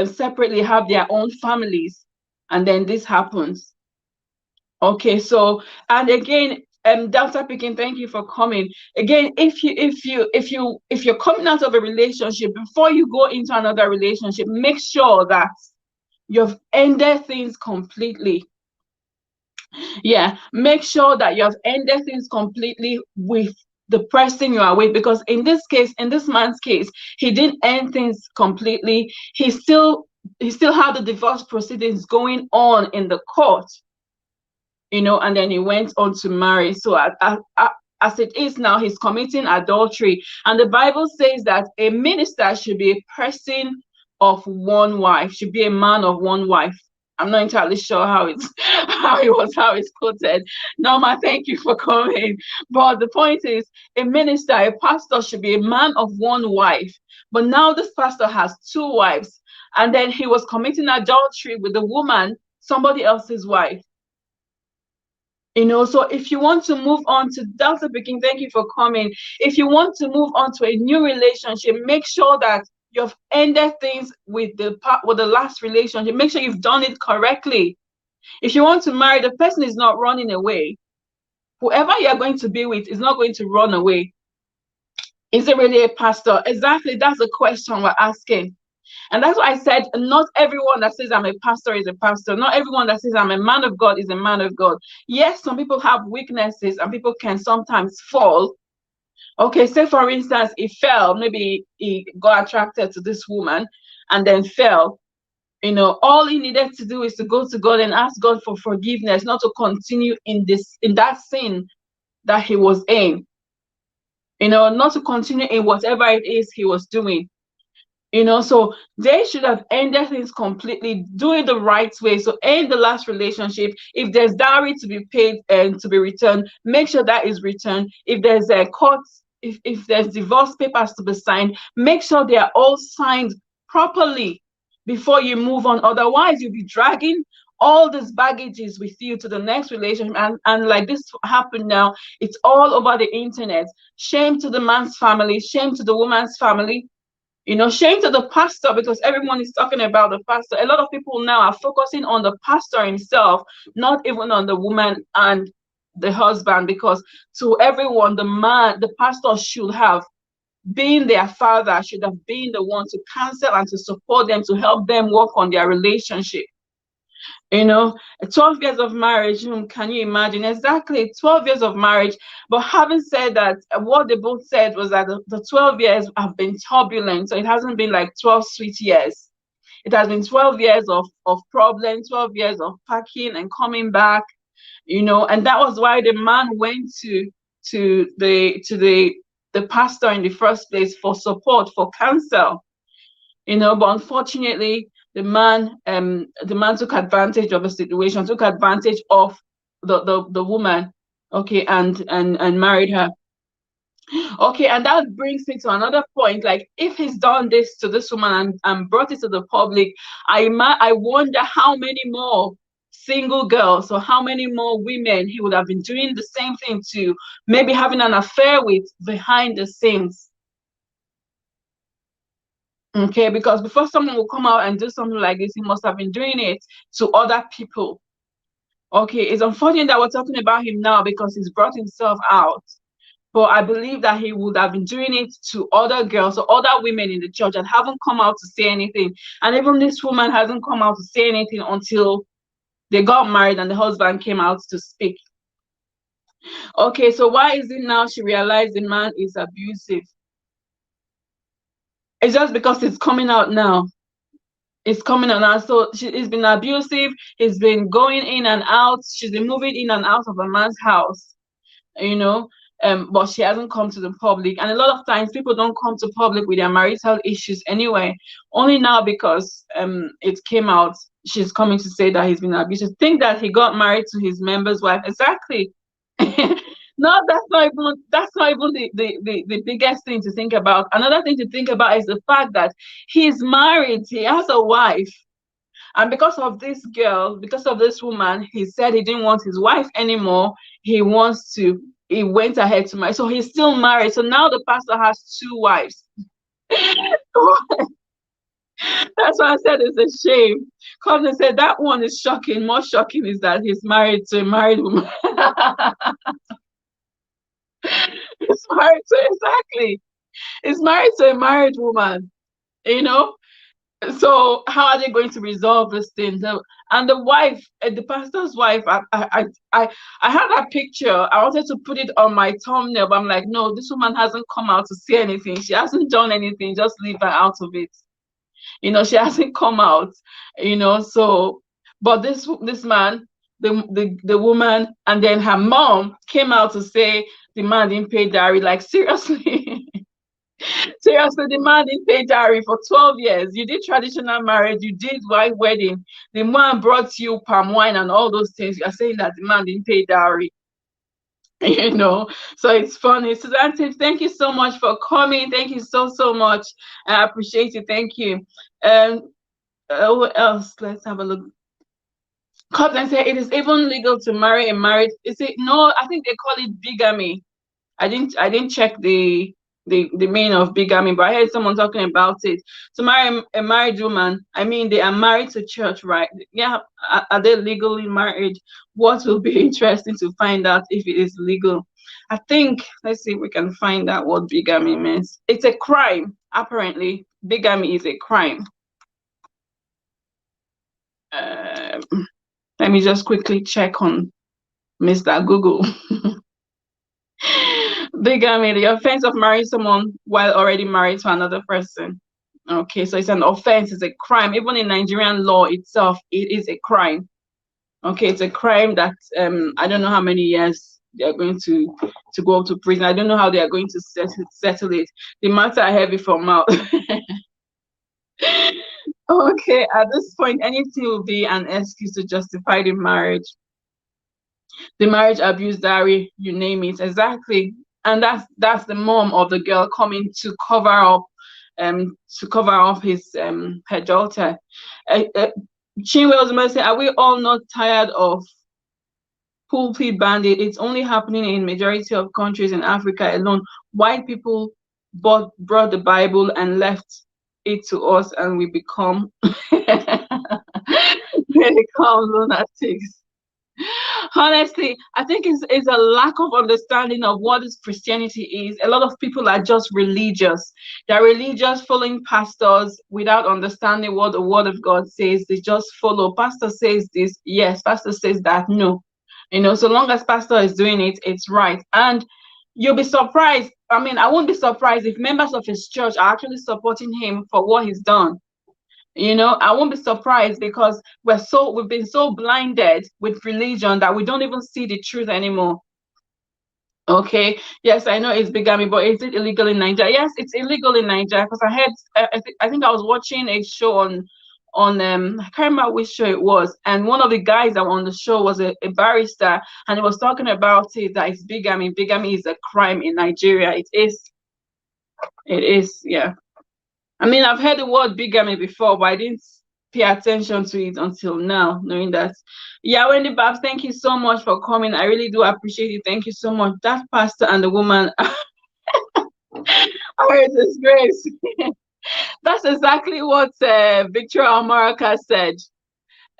A: separately have their own families, and then this happens. Okay, so, and again, Dr. Pikin, thank you for coming. Again, if you're coming out of a relationship, before you go into another relationship, make sure that you've ended things completely. Yeah, make sure that you have ended things completely with the person you are with, because in this case, in this man's case, he didn't end things completely. He still had the divorce proceedings going on in the court, and then he went on to marry. So as it is now, he's committing adultery. And the Bible says that a minister should be a person of one wife, should be a man of one wife. I'm not entirely sure how it's quoted. Norma, thank you for coming. But the point is, a minister, a pastor should be a man of one wife. But now this pastor has 2 wives, and then he was committing adultery with the woman, somebody else's wife. So if you want to move on to, Dr. Pikin, thank you for coming. If you want to move on to a new relationship, make sure that you've ended things with the last relationship. Make sure you've done it correctly. If you want to marry, the person is not running away. Whoever you're going to be with is not going to run away. Is it really a pastor? Exactly, that's the question we're asking. And that's why I said, not everyone that says I'm a pastor is a pastor. Not everyone that says I'm a man of God is a man of God. Yes, some people have weaknesses and people can sometimes fall. Okay, say for instance, he fell. Maybe he got attracted to this woman and then fell. All he needed to do is to go to God and ask God for forgiveness, not to continue in that sin that he was in. Not to continue in whatever it is he was doing. So they should have ended things completely, do it the right way. So end the last relationship. If there's dowry to be paid and to be returned, make sure that is returned. If there's a court, if there's divorce papers to be signed, make sure they are all signed properly before you move on. Otherwise, you'll be dragging all these baggages with you to the next relationship, and like this happened now, it's all over the internet. Shame to the man's family, shame to the woman's family. Shame to the pastor, because everyone is talking about the pastor. A lot of people now are focusing on the pastor himself, not even on the woman and the husband, because to everyone, the pastor should have been their father, should have been the one to counsel and to support them, to help them work on their relationship. 12 years of marriage, can you imagine? Exactly, 12 years of marriage. But having said that, what they both said was that the 12 years have been turbulent. So it hasn't been like 12 sweet years. It has been 12 years of problems, 12 years of packing and coming back, and that was why the man went to the pastor in the first place for support, for counsel. But unfortunately, the man took advantage of the situation, took advantage of the woman, okay, and married her. Okay, and that brings me to another point. Like, if he's done this to this woman and brought it to the public, I wonder how many more single girls or how many more women he would have been doing the same thing to, maybe having an affair with behind the scenes. Okay, because before someone will come out and do something like this, he must have been doing it to other people. Okay, it's unfortunate that we're talking about him now because he's brought himself out. But I believe that he would have been doing it to other girls or other women in the church that haven't come out to say anything. And even this woman hasn't come out to say anything until they got married and the husband came out to speak. Okay, so why is it now she realized the man is abusive? It's just because it's coming out now. It's coming out now. So he's been abusive. He's been going in and out. She's been moving in and out of a man's house, you know. But she hasn't come to the public. And a lot of times people don't come to public with their marital issues anyway. Only now because it came out, she's coming to say that he's been abusive. Think that he got married to his member's wife. Exactly. No, that's not even the biggest thing to think about. Another thing to think about is the fact that he's married, he has a wife. And because of this girl, because of this woman, he said he didn't want his wife anymore. He went ahead to marry. So he's still married. So now the pastor has two wives. That's why I said it's a shame. Because they said that one is shocking. More shocking is that he's married to a married woman. He's married to, exactly. He's married to a married woman, you know? So how are they going to resolve this thing? And the wife, the pastor's wife, I had that picture. I wanted to put it on my thumbnail, but I'm like, no, this woman hasn't come out to say anything. She hasn't done anything. Just leave her out of it. You know, she hasn't come out. You know, so but this man, the woman, and then her mom came out to say the man didn't pay dowry. Like, seriously. Seriously, the man didn't pay dowry for 12 years. You did traditional marriage, you did white wedding. The man brought you palm wine and all those things. You're saying that the man didn't pay dowry. You know, so it's funny. Suzanne, thank you so much for coming. Thank you so much. I appreciate it. Thank you. What else? Let's have a look. Cotton said it is even legal to marry a married. Is it? No, I think they call it bigamy. I didn't check the meaning of bigamy, but I heard someone talking about it. To marry a married woman, I mean, they are married to church, right? Yeah, are they legally married? What will be interesting to find out if it is legal. I think, let's see if we can find out what bigamy means. It's a crime, apparently. Bigamy is a crime. Let me just quickly check on Mr. Google. Bigamy, the offense of marrying someone while already married to another person. Okay, so it's an offense, it's a crime. Even in Nigerian law itself, it is a crime. Okay, it's a crime that I don't know how many years they are going to go to prison. I don't know how they are going to settle it. The matter are heavy for mouth. Okay, at this point, anything will be an excuse to justify the marriage. The marriage abuse dowry, you name it, exactly. And that's the mom of the girl coming to cover up his her daughter. Chinwe was saying, are we all not tired of pulpit bandit? It's only happening in majority of countries in Africa alone. White people brought the Bible and left it to us, and we become lunatics. Honestly, I think it's a lack of understanding of what this Christianity is. A lot of people are just religious. They're religious, following pastors without understanding what the word of God says. They just follow. Pastor says this, yes. Pastor says that, no. You know, so long as pastor is doing it, it's right. And you'll be surprised. I mean, I won't be surprised if members of his church are actually supporting him for what he's done. You know, I won't be surprised because we've been so blinded with religion that we don't even see the truth anymore. Okay, yes, I know it's bigamy, but is it illegal in Nigeria? Yes, it's illegal in Nigeria because I heard, I think I was watching a show I can't remember which show it was, and one of the guys that were on the show was a barrister, and he was talking about it, that it's bigamy. Bigamy is a crime in Nigeria. It is, yeah. I mean, I've heard the word bigamy before, but I didn't pay attention to it until now, knowing that. Yeah, Wendy Babs, thank you so much for coming. I really do appreciate it. Thank you so much. That pastor and the woman are a disgrace. That's exactly what Victoria Amaraka said.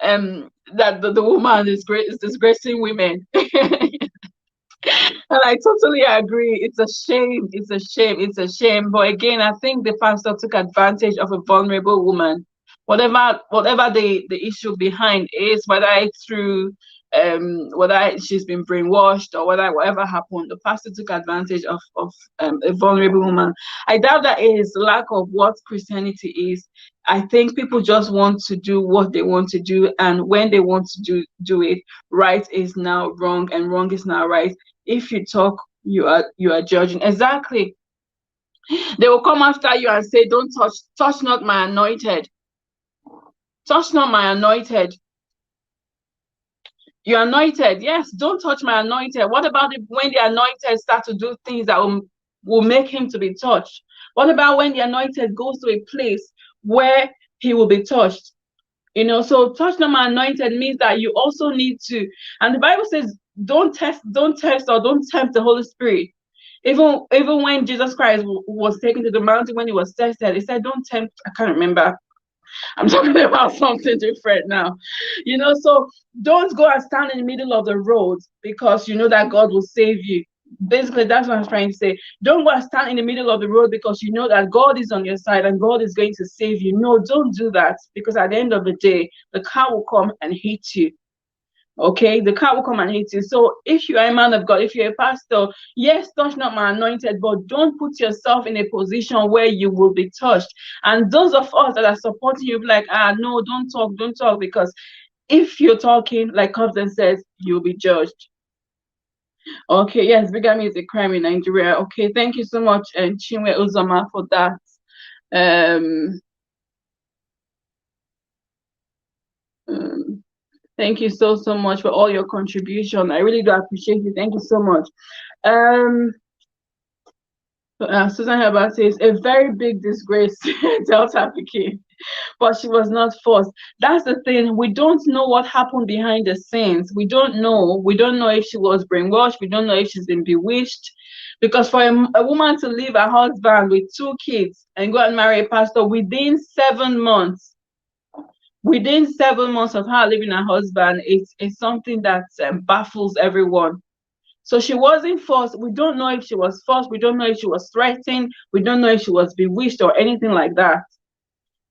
A: That the woman is disgracing women. And I totally agree. It's a shame. It's a shame. It's a shame. But again, I think the pastor took advantage of a vulnerable woman. Whatever the issue behind is, whether it's through whether she's been brainwashed or whatever happened, the pastor took advantage of a vulnerable woman. I doubt that it is lack of what Christianity is. I think people just want to do what they want to do, and when they want to do it, right is now wrong and wrong is now right. If you talk, you are judging. Exactly. They will come after you and say, "Don't touch not my anointed. Touch not my anointed." You're anointed. Yes, don't touch my anointed. What about when the anointed start to do things that will make him to be touched? What about when the anointed goes to a place where he will be touched? You know, so touch not my anointed means that you also need to, and the Bible says, don't test or don't tempt the Holy Spirit. Even when Jesus Christ was taken to the mountain, when he was tested, he said, don't tempt. I can't remember. I'm talking about something different now. You know, so don't go and stand in the middle of the road because you know that God will save you. Basically, that's what I'm trying to say. Don't go and stand in the middle of the road because you know that God is on your side and God is going to save you. No, don't do that, because at the end of the day, the car will come and hit you. Okay, the car will come and hit you. So if you are a man of God, if you're a pastor, yes, touch not my anointed, but don't put yourself in a position where you will be touched. And those of us that are supporting you, like, no, don't talk, because if you're talking, like Cobden says, you'll be judged. Okay, yes, bigamy is a crime in Nigeria. Okay, thank you so much, Chinwe Uzoma, for that. Thank you so much for all your contribution. I really do appreciate you. Thank you so much. Susan Herbert says, a very big disgrace, Delta Piquet, but she was not forced. That's the thing. We don't know what happened behind the scenes. We don't know. We don't know if she was brainwashed. We don't know if she's been bewitched. Because for a woman to leave her husband with 2 kids and go and marry a pastor within 7 months, of her leaving her husband, it's something that baffles everyone. So she wasn't forced. We don't know if she was forced. We don't know if she was threatened. We don't know if she was bewitched or anything like that.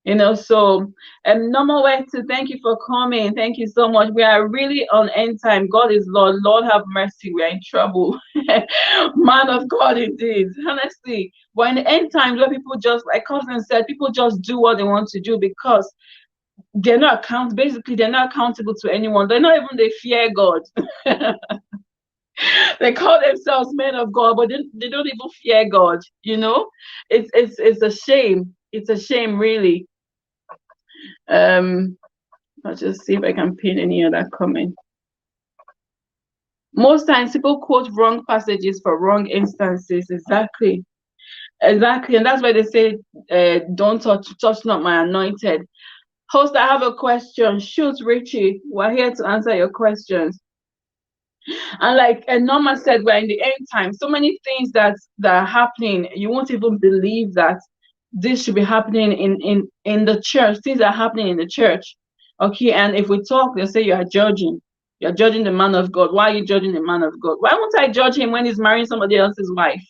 A: You know, so Normal Way to thank you for coming. Thank you so much. We are really on end time. God is Lord. Lord have mercy. We are in trouble. Man of God, indeed. Honestly, we're in the end times where people just, like Cousin said, people just do what they want to do because they're not they're not accountable to anyone. They're not even, they fear God. They call themselves men of God, but they don't even fear God. You know, it's a shame. It's a shame, really. I'll just see if I can pin any other comment. Most times people quote wrong passages for wrong instances. Exactly, and that's why they say, "Don't touch not my anointed." Host, I have a question. Shoot, Richie. We're here to answer your questions. And like Norma said, we're in the end time. So many things that are happening, you won't even believe that this should be happening in the church. Things are happening in the church. Okay, and if we talk, they'll say you're judging the man of God. Why are you judging the man of God? Why won't I judge him when he's marrying somebody else's wife?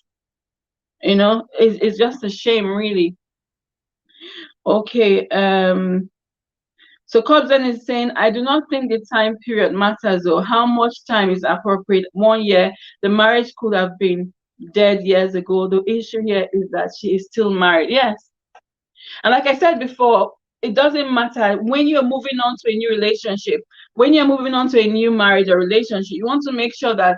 A: You know, it's just a shame, really. Okay, so Cobden is saying, I do not think the time period matters, or how much time is appropriate. 1 year, the marriage could have been dead years ago. The issue here is that she is still married. Yes. And like I said before, it doesn't matter when you're moving on to a new relationship, when you're moving on to a new marriage or relationship, you want to make sure that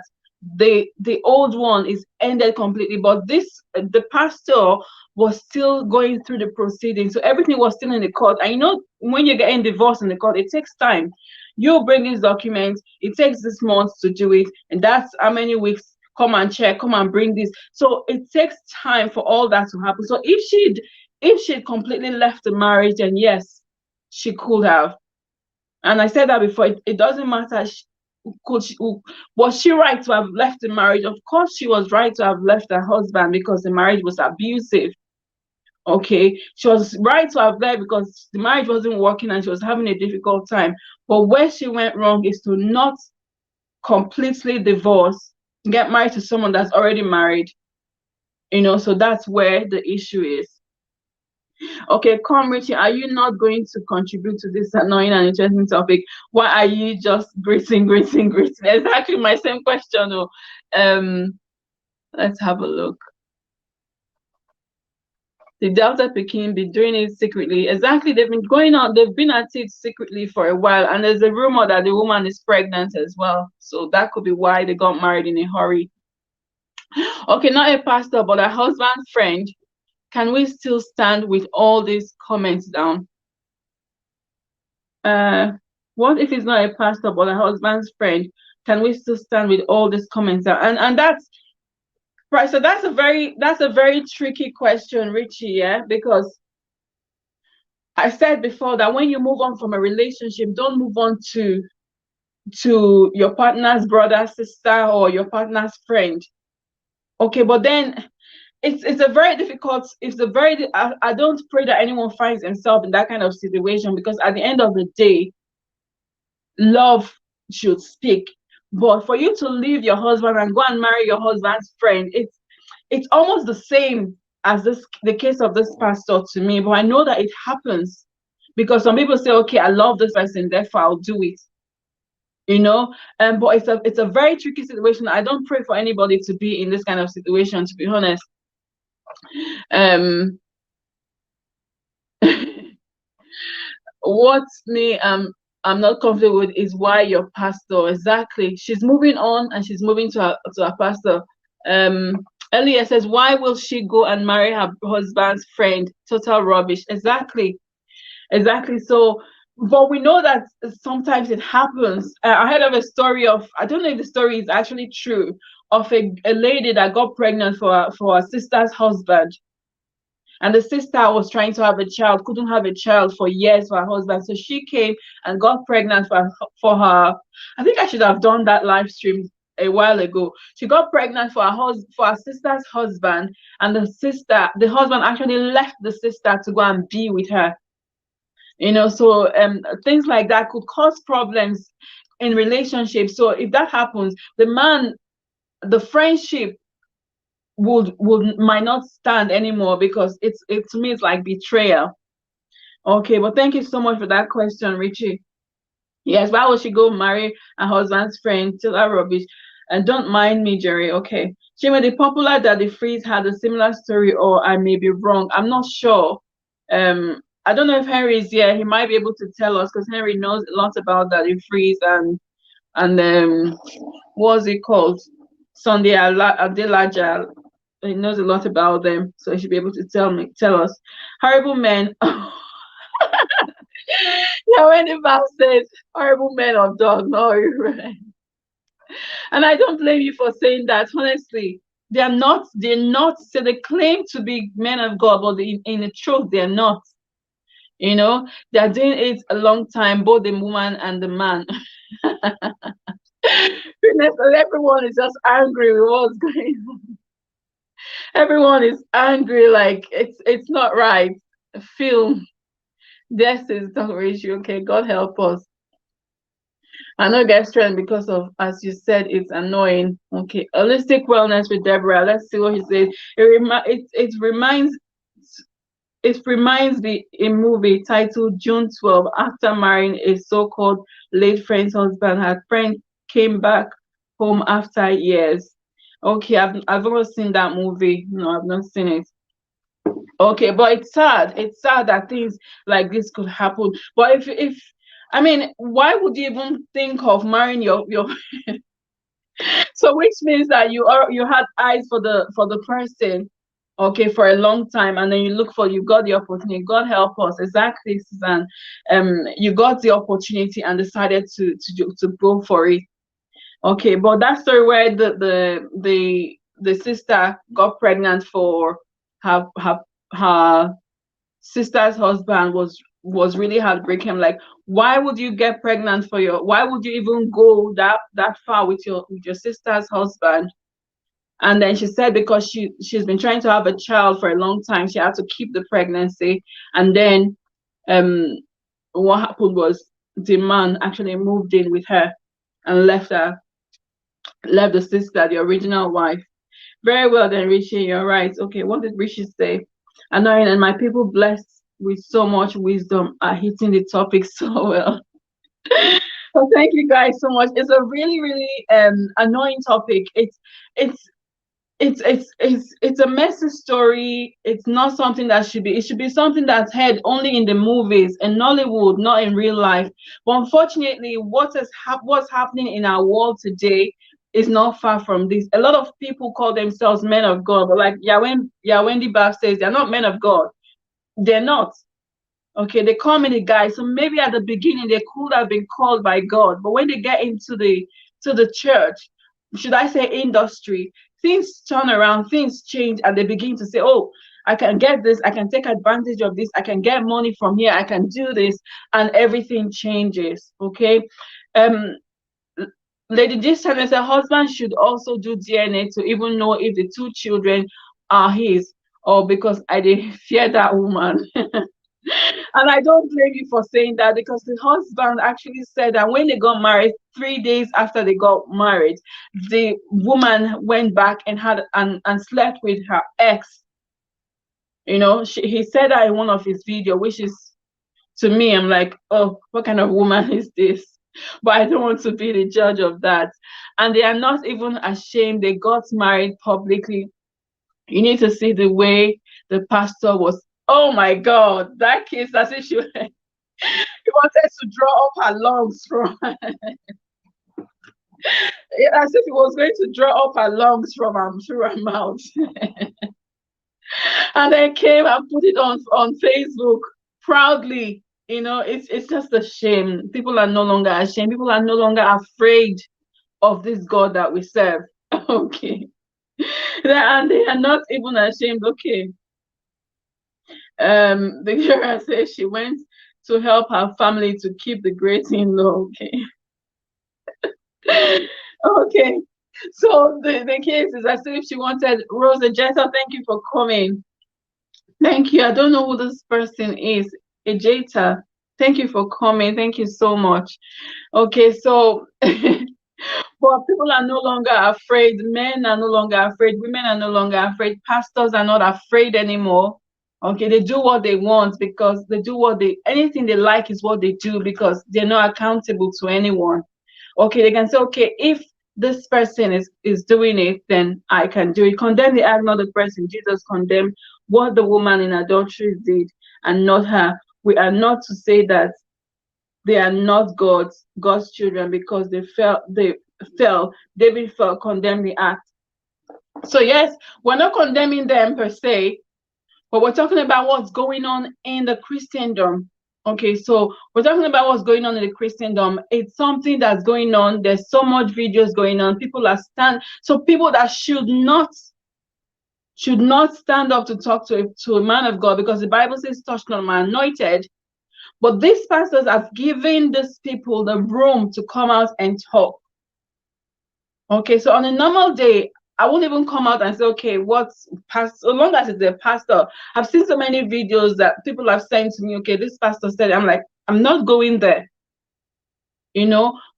A: the old one is ended completely, but the pastor was still going through the proceedings, so everything was still in the court. And you know, when you're getting divorced in the court, it takes time. You bring these documents, it takes this month to do it, and that's how many weeks. Come and check, come and bring this. So it takes time for all that to happen. So if she'd completely left the marriage, then yes, she could have. And I said that before, it doesn't matter. Was she right to have left the marriage? Of course, she was right to have left her husband because the marriage was abusive. Okay, she was right to have left because the marriage wasn't working and she was having a difficult time. But where she went wrong is to not completely divorce, get married to someone that's already married. You know, so that's where the issue is. Okay, come Richie, are you not going to contribute to this annoying and interesting topic? Why are you just greeting? Exactly my same question. Let's have a look. The Delta Peking be doing it secretly. Exactly, they've been at it secretly for a while, and there's a rumor that the woman is pregnant as well. So that could be why they got married in a hurry. Okay, not a pastor, but a husband's friend. Can we still stand with all these comments down? What if it's not a pastor but a husband's friend? Can we still stand with all these comments down? And that's right. So that's a very tricky question, Richie. Yeah, because I said before that when you move on from a relationship, don't move on to your partner's brother, sister, or your partner's friend. Okay, but then it's a very difficult. I don't pray that anyone finds himself in that kind of situation, because at the end of the day, love should speak. But for you to leave your husband and go and marry your husband's friend, it's almost the same as the case of this pastor to me. But I know that it happens because some people say, okay, I love this person, therefore I'll do it. You know, but it's a very tricky situation. I don't pray for anybody to be in this kind of situation, to be honest. What me I'm not comfortable with is why your pastor. Exactly, she's moving on and she's moving to her pastor. Elia says, why will she go and marry her husband's friend? Total rubbish. Exactly. So, but we know that sometimes it happens. I heard of a story of, I don't know if the story is actually true, of a lady that got pregnant for her sister's husband. And the sister was trying to have a child, couldn't have a child for years for her husband. So she came and got pregnant for her. I think I should have done that live stream a while ago. She got pregnant for her sister's husband, and the husband actually left the sister to go and be with her. You know, so things like that could cause problems in relationships. So if that happens, the friendship might not stand anymore, because it to me it's like betrayal. Okay, but thank you so much for that question, Richie. Yes, why would she go marry her husband's friend? Tell her rubbish. And don't mind me, Jerry. Okay. Shima, the popular Daddy Freeze had a similar story, or I may be wrong. I'm not sure. I don't know if Henry is here. He might be able to tell us, because Henry knows a lot about Daddy Freeze and what's it called? Sunday Adelaja. He knows a lot about them, so he should be able to tell us. Horrible men. Yeah, when the Bible says horrible men of dog, no, right? And I don't blame you for saying that. Honestly, they're not. So they claim to be men of God, but in the truth, they're not. You know, they're doing it a long time, both the woman and the man. Goodness, everyone is just angry with what's going on. Everyone is angry, like it's not right. Film. This is the ratio. Okay, God help us. I know get strength because of, as you said, it's annoying. Okay, holistic wellness with Deborah. Let's see what he says. It reminds me a movie titled June 12. After marrying a so-called late friend's husband, her friend came back home after years. Okay, I've never seen that movie. No, I've not seen it. Okay, but it's sad. It's sad that things like this could happen. But if I mean, why would you even think of marrying your So which means that you had eyes for the person, okay, for a long time, and then you got the opportunity. God help us, exactly, Susan. You got the opportunity and decided to go for it. Okay, but that story where the sister got pregnant for her sister's husband was really heartbreaking. Like, why would you get pregnant for why would you even go that far with your sister's husband? And then she said because she's been trying to have a child for a long time, she had to keep the pregnancy. And then um what happened was the man actually moved in with her and left the sister, the original wife. Very well then, Rishi, you're right. Okay, what did Rishi say? Annoying, and my people blessed with so much wisdom are hitting the topic so well. So thank you guys so much. It's a really, really annoying topic. It's a messy story. It's not something that should be. It should be something that's heard only in the movies in Nollywood, not in real life. But unfortunately, what's happening in our world today is not far from this. A lot of people call themselves men of God, but like Yawendi Bab says, they're not men of God. They're not. Okay, they call me the guy. So maybe at the beginning they could have been called by God, but when they get into the church, should I say industry, things turn around, things change, and they begin to say, "Oh, I can get this, I can take advantage of this, I can get money from here, I can do this," and everything changes. Okay, um, Lady G said, "A husband should also do DNA to even know if the two children are his, or because I did fear that woman." And I don't blame you for saying that, because the husband actually said that when they got married, 3 days after they got married, the woman went back and and slept with her ex. He said that in one of his videos, which is, to me, I'm like, oh, what kind of woman is this? But I don't want to be the judge of that. And they are not even ashamed. They got married publicly. You need to see the way the pastor was. Oh my God, that kiss, as if he wanted to draw up her lungs from, as if he was going to draw up her lungs from through her mouth. And then came and put it on Facebook proudly. It's just a shame. People are no longer ashamed. People are no longer afraid of this God that we serve. Okay. And they are not even ashamed. Okay. Victoria says she went to help her family to keep the great in-law. Okay. Okay. So the case is as if she wanted Rosa Jetta. Thank you for coming. Thank you. I don't know who this person is. Ejeta. Thank you for coming. Thank you so much. Okay, so but people are no longer afraid. Men are no longer afraid. Women are no longer afraid. Pastors are not afraid anymore. Okay, they do what they want, because they do anything they like is what they do, because they're not accountable to anyone. Okay, they can say, okay, if this person is doing it, then I can do it. Condemn the act, not the person. Jesus condemned what the woman in adultery did, and not her. We are not to say that they are not God's children because they fell. David fell, condemned the act. So yes, we're not condemning them per se, but we're talking about what's going on in the Christendom. Okay, so we're talking about what's going on in the Christendom. It's something that's going on. There's so much videos going on. People that should not stand up to talk to a man of God, because the Bible says, touch not my anointed. But these pastors have given these people the room to come out and talk. Okay, so on a normal day, I won't even come out and say, okay, so long as it's a pastor. I've seen so many videos that people have sent to me, okay, this pastor said, I'm like, I'm not going there.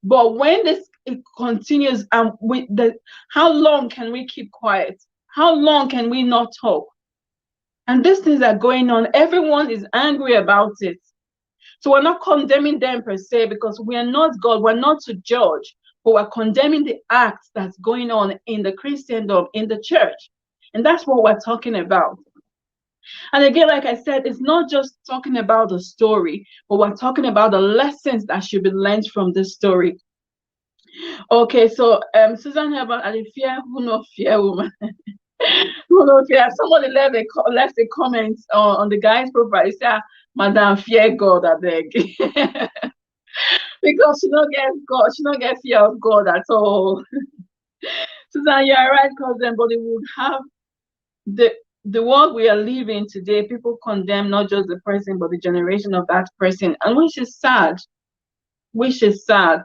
A: But when it continues, and how long can we keep quiet? How long can we not talk? And these things are going on. Everyone is angry about it. So we're not condemning them per se, because we are not God. We're not to judge, but we're condemning the acts that's going on in the Christendom, in the church. And that's what we're talking about. And again, like I said, it's not just talking about the story, but we're talking about the lessons that should be learned from this story. Okay, so Susan Herbert, I fear who no fear woman. Who no fear. Somebody left a comment on the guy's profile. He said, Madam fear God, I beg. Because she don't get God, she don't get fear of God at all. Susan, you are right, cousin, but it would have the world we are living today, people condemn not just the person, but the generation of that person, and which is sad. Which is sad.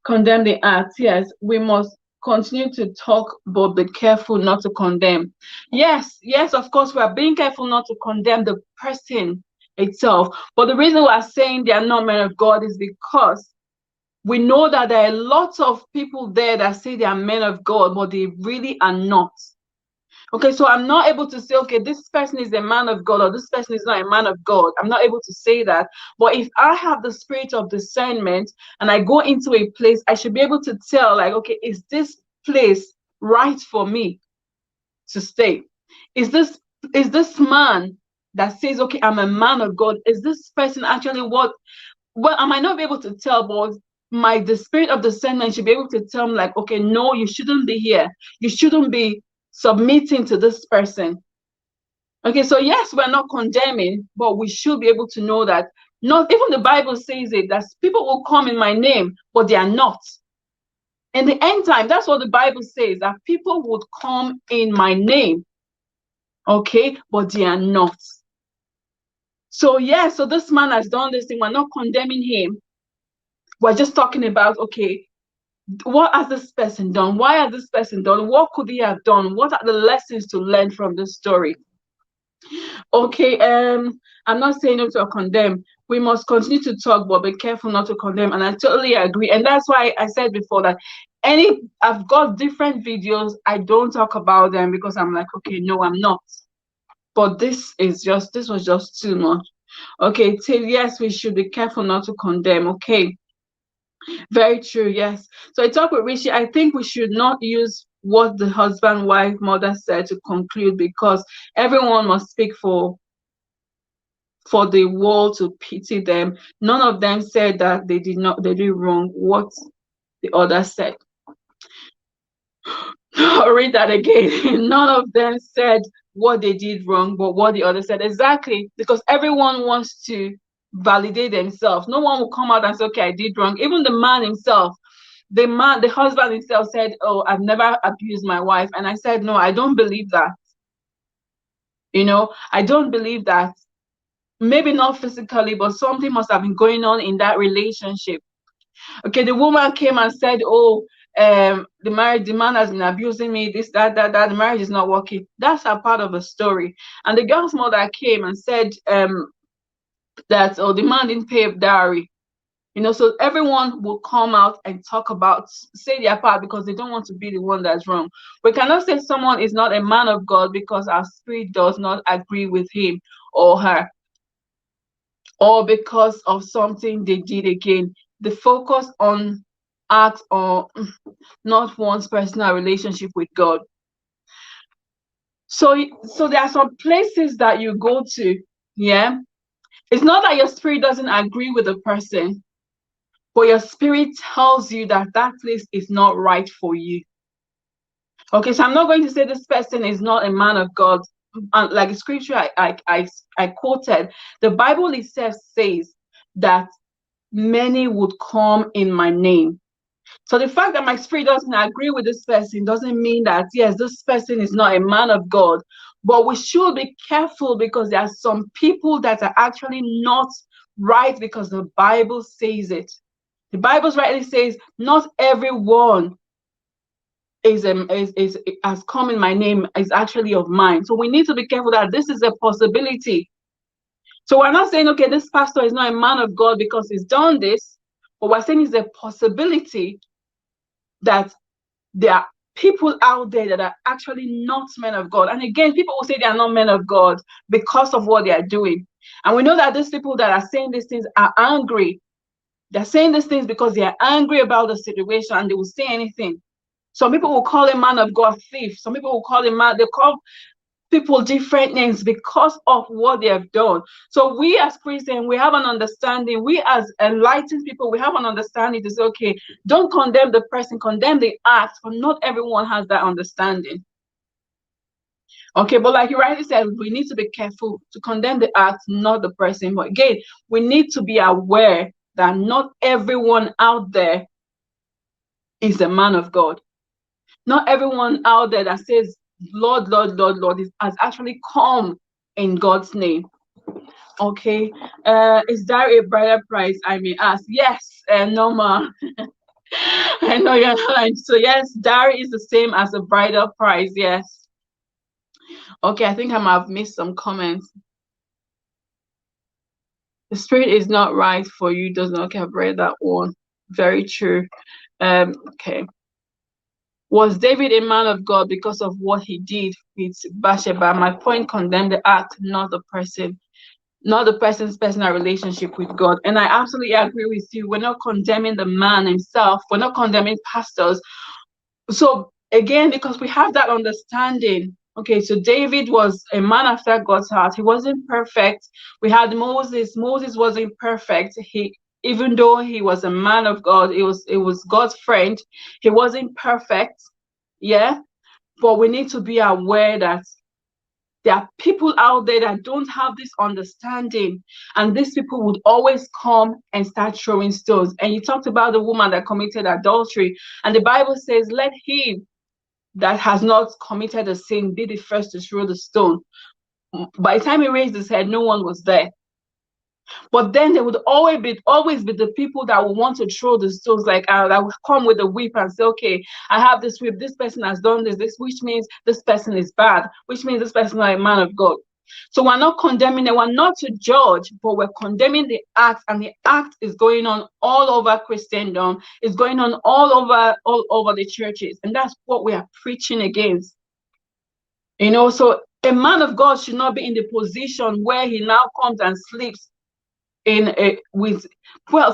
A: Condemn the act. Yes, we must continue to talk, but be careful not to condemn. Yes, yes, of course, we are being careful not to condemn the person itself. But the reason we are saying they are not men of God is because we know that there are lots of people there that say they are men of God, but they really are not. Okay, so I'm not able to say, okay, this person is a man of God or this person is not a man of God. I'm not able to say that. But if I have the spirit of discernment and I go into a place, I should be able to tell, like, okay, is this place right for me to stay? Is this man that says, okay, I'm a man of God, is this person actually what? Well, I might not be able to tell, but the spirit of discernment should be able to tell me, like, okay, no, you shouldn't be here. You shouldn't be submitting to this person. Okay, so yes, we're not condemning, but we should be able to know that not even the Bible says it, that people will come in my name, but they are not. In the end time, that's what the Bible says, that people would come in my name, okay, but they are not. So yeah, so this man has done this thing. We're not condemning him. We're just talking about, okay, what has this person done? Why has this person done? What could he have done? What are the lessons to learn from this story? Okay, I'm not saying not to condemn. We must continue to talk, but be careful not to condemn. And I totally agree. And that's why I said before that I've got different videos. I don't talk about them because I'm like, okay, no, I'm not. But this was just too much. Okay, Till, yes, we should be careful not to condemn. Okay. Very true, yes. So I talk with Rishi. I think we should not use what the husband, wife, mother said to conclude, because everyone must speak for the world to pity them. None of them said that they did wrong what the other said. I'll read that again. None of them said what they did wrong, but what the other said. Exactly, because everyone wants to validate themselves. No one will come out and say, okay, I did wrong. Even the man himself, the husband himself said, oh, I've never abused my wife. And I said, no, I don't believe that. I don't believe that. Maybe not physically, but something must have been going on in that relationship. Okay, the woman came and said, oh, the man has been abusing me, this, that, the marriage is not working. That's a part of the story. And the girl's mother came and said that, oh, the man didn't pay a dowry. So everyone will come out and talk about, say their part, because they don't want to be the one that's wrong. We cannot say someone is not a man of God because our spirit does not agree with him or her, or because of something they did again. The focus on acts or not one's personal relationship with God. So there are some places that you go to, yeah. It's not that your spirit doesn't agree with the person, but your spirit tells you that that place is not right for you. Okay, so I'm not going to say this person is not a man of God. Like the scripture I quoted, the Bible itself says that many would come in my name. So the fact that my spirit doesn't agree with this person doesn't mean that, yes, this person is not a man of God. But we should be careful, because there are some people that are actually not right because the Bible says it. The Bible rightly says, not everyone has come in my name is actually of mine. So we need to be careful that this is a possibility. So we're not saying, okay, this pastor is not a man of God because he's done this, but we're saying it's a possibility that there are people out there that are actually not men of God. And again, people will say they are not men of God because of what they are doing. And we know that these people that are saying these things are angry. They're saying these things because they are angry about the situation, and they will say anything. Some people will call a man of God thief. Some people will call him man. people different names because of what they have done. So we as Christians, we have an understanding. We as enlightened people, we have an understanding to say, okay, don't condemn the person, condemn the act, but not everyone has that understanding. Okay, but like you rightly said, we need to be careful to condemn the act, not the person. But again, we need to be aware that not everyone out there is a man of God. Not everyone out there that says, Lord, Lord, Lord, Lord, has actually come in God's name. Okay. Is there a brighter price, I may ask? Yes, Norma. I know you're lying. So yes, dowry is the same as a bridal price. Yes. Okay, I think I might have missed some comments. The spirit is not right for you, does not. Okay, I've read that one. Very true. Okay. Was David a man of God because of what he did with Bathsheba? My point, condemn the act, not the person, not the person's personal relationship with God. And I absolutely agree with you. We're not condemning the man himself. We're not condemning pastors. So again, because we have that understanding. Okay, so David was a man after God's heart. He wasn't perfect. We had Moses. Moses wasn't perfect. Even though he was a man of God, it was God's friend. He wasn't perfect. Yeah. But we need to be aware that there are people out there that don't have this understanding, and these people would always come and start throwing stones. And you talked about the woman that committed adultery, and the Bible says, let him that has not committed a sin be the first to throw the stone. By the time he raised his head, no one was there. But then there would always be the people that would want to throw the stones, like that would come with a whip and say, okay, I have this whip, this person has done this, which means this person is bad, which means this person is not a man of God. So we're not condemning them, we're not to judge, but we're condemning the act, and the act is going on all over Christendom, it's going on all over the churches, and that's what we are preaching against. You know, so a man of God should not be in the position where he now comes and sleeps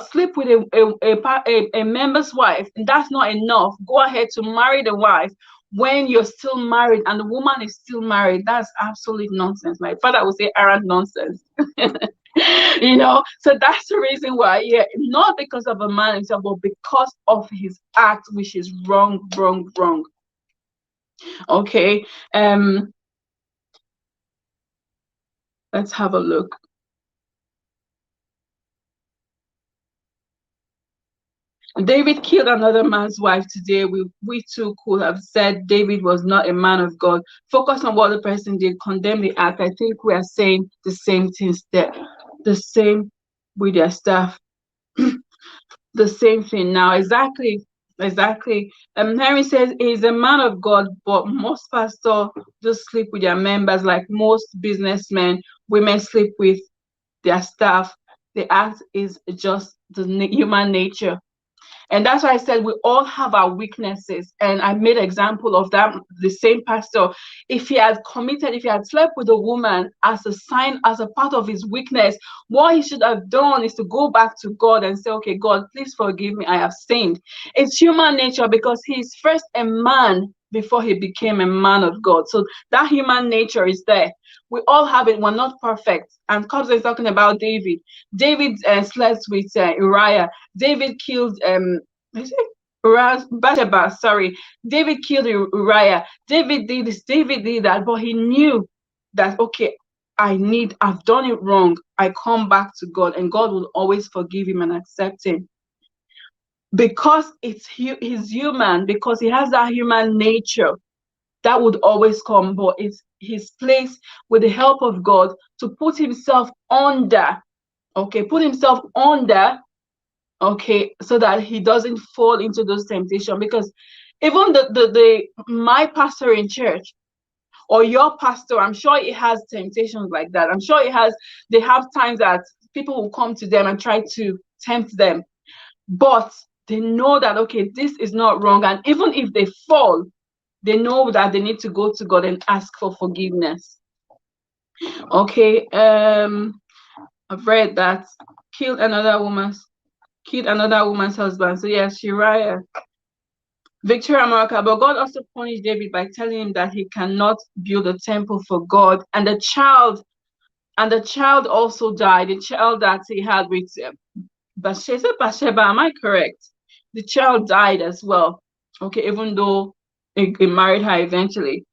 A: sleep with a member's wife, and that's not enough. Go ahead to marry the wife when you're still married and the woman is still married. That's absolute nonsense. My father would say arrant nonsense. You know, so that's the reason why, yeah, not because of a man himself, but because of his act, which is wrong. Okay, let's have a look. David killed another man's wife today. We too could have said David was not a man of God. Focus on what the person did, condemn the act. I think we are saying the same things there. The same with their staff. The same thing now. Exactly. Henry says he's a man of God, but most pastors just sleep with their members, like most businessmen. Women sleep with their staff. The act is just the human nature. And that's why I said we all have our weaknesses. And I made an example of that, the same pastor. If he had slept with a woman as a sign, as a part of his weakness, what he should have done is to go back to God and say, okay, God, please forgive me, I have sinned. It's human nature, because he's first a man before he became a man of God. So that human nature is there. We all have it. We're not perfect. And Cobbs is talking about David. David slept with Uriah. David killed Bathsheba. Sorry, David killed Uriah. David did this. David did that. But he knew that, okay, I've done it wrong. I come back to God, and God will always forgive him and accept him, because he's human. Because he has that human nature that would always come. But it's his place, with the help of God, to put himself under, okay, so that he doesn't fall into those temptations. Because even my pastor in church, or your pastor, I'm sure it has temptations like that. I'm sure they have times that people will come to them and try to tempt them, but they know that, okay, this is not wrong. And even if they fall, they know that they need to go to God and ask for forgiveness. Okay, I've read that killed another woman's husband. So yes, Uriah. Victoria America, but God also punished David by telling him that he cannot build a temple for God. And the child also died. The child that he had with Bathsheba, am I correct? The child died as well. Okay, even though he married her eventually.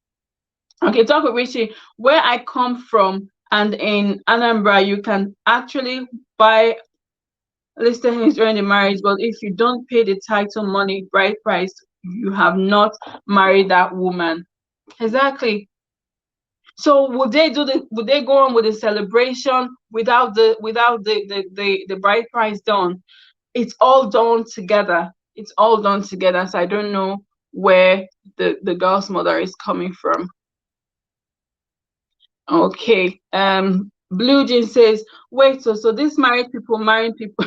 A: Okay, talk with Richie. Where I come from and in Anambra, you can actually buy listings during the marriage, but if you don't pay the title money, bride price, you have not married that woman. Exactly. So would they go on with the celebration without the bride price done? It's all done together. It's all done together. So I don't know where the girl's mother is coming from. Okay. Blue Jean says, wait, so these married people marrying people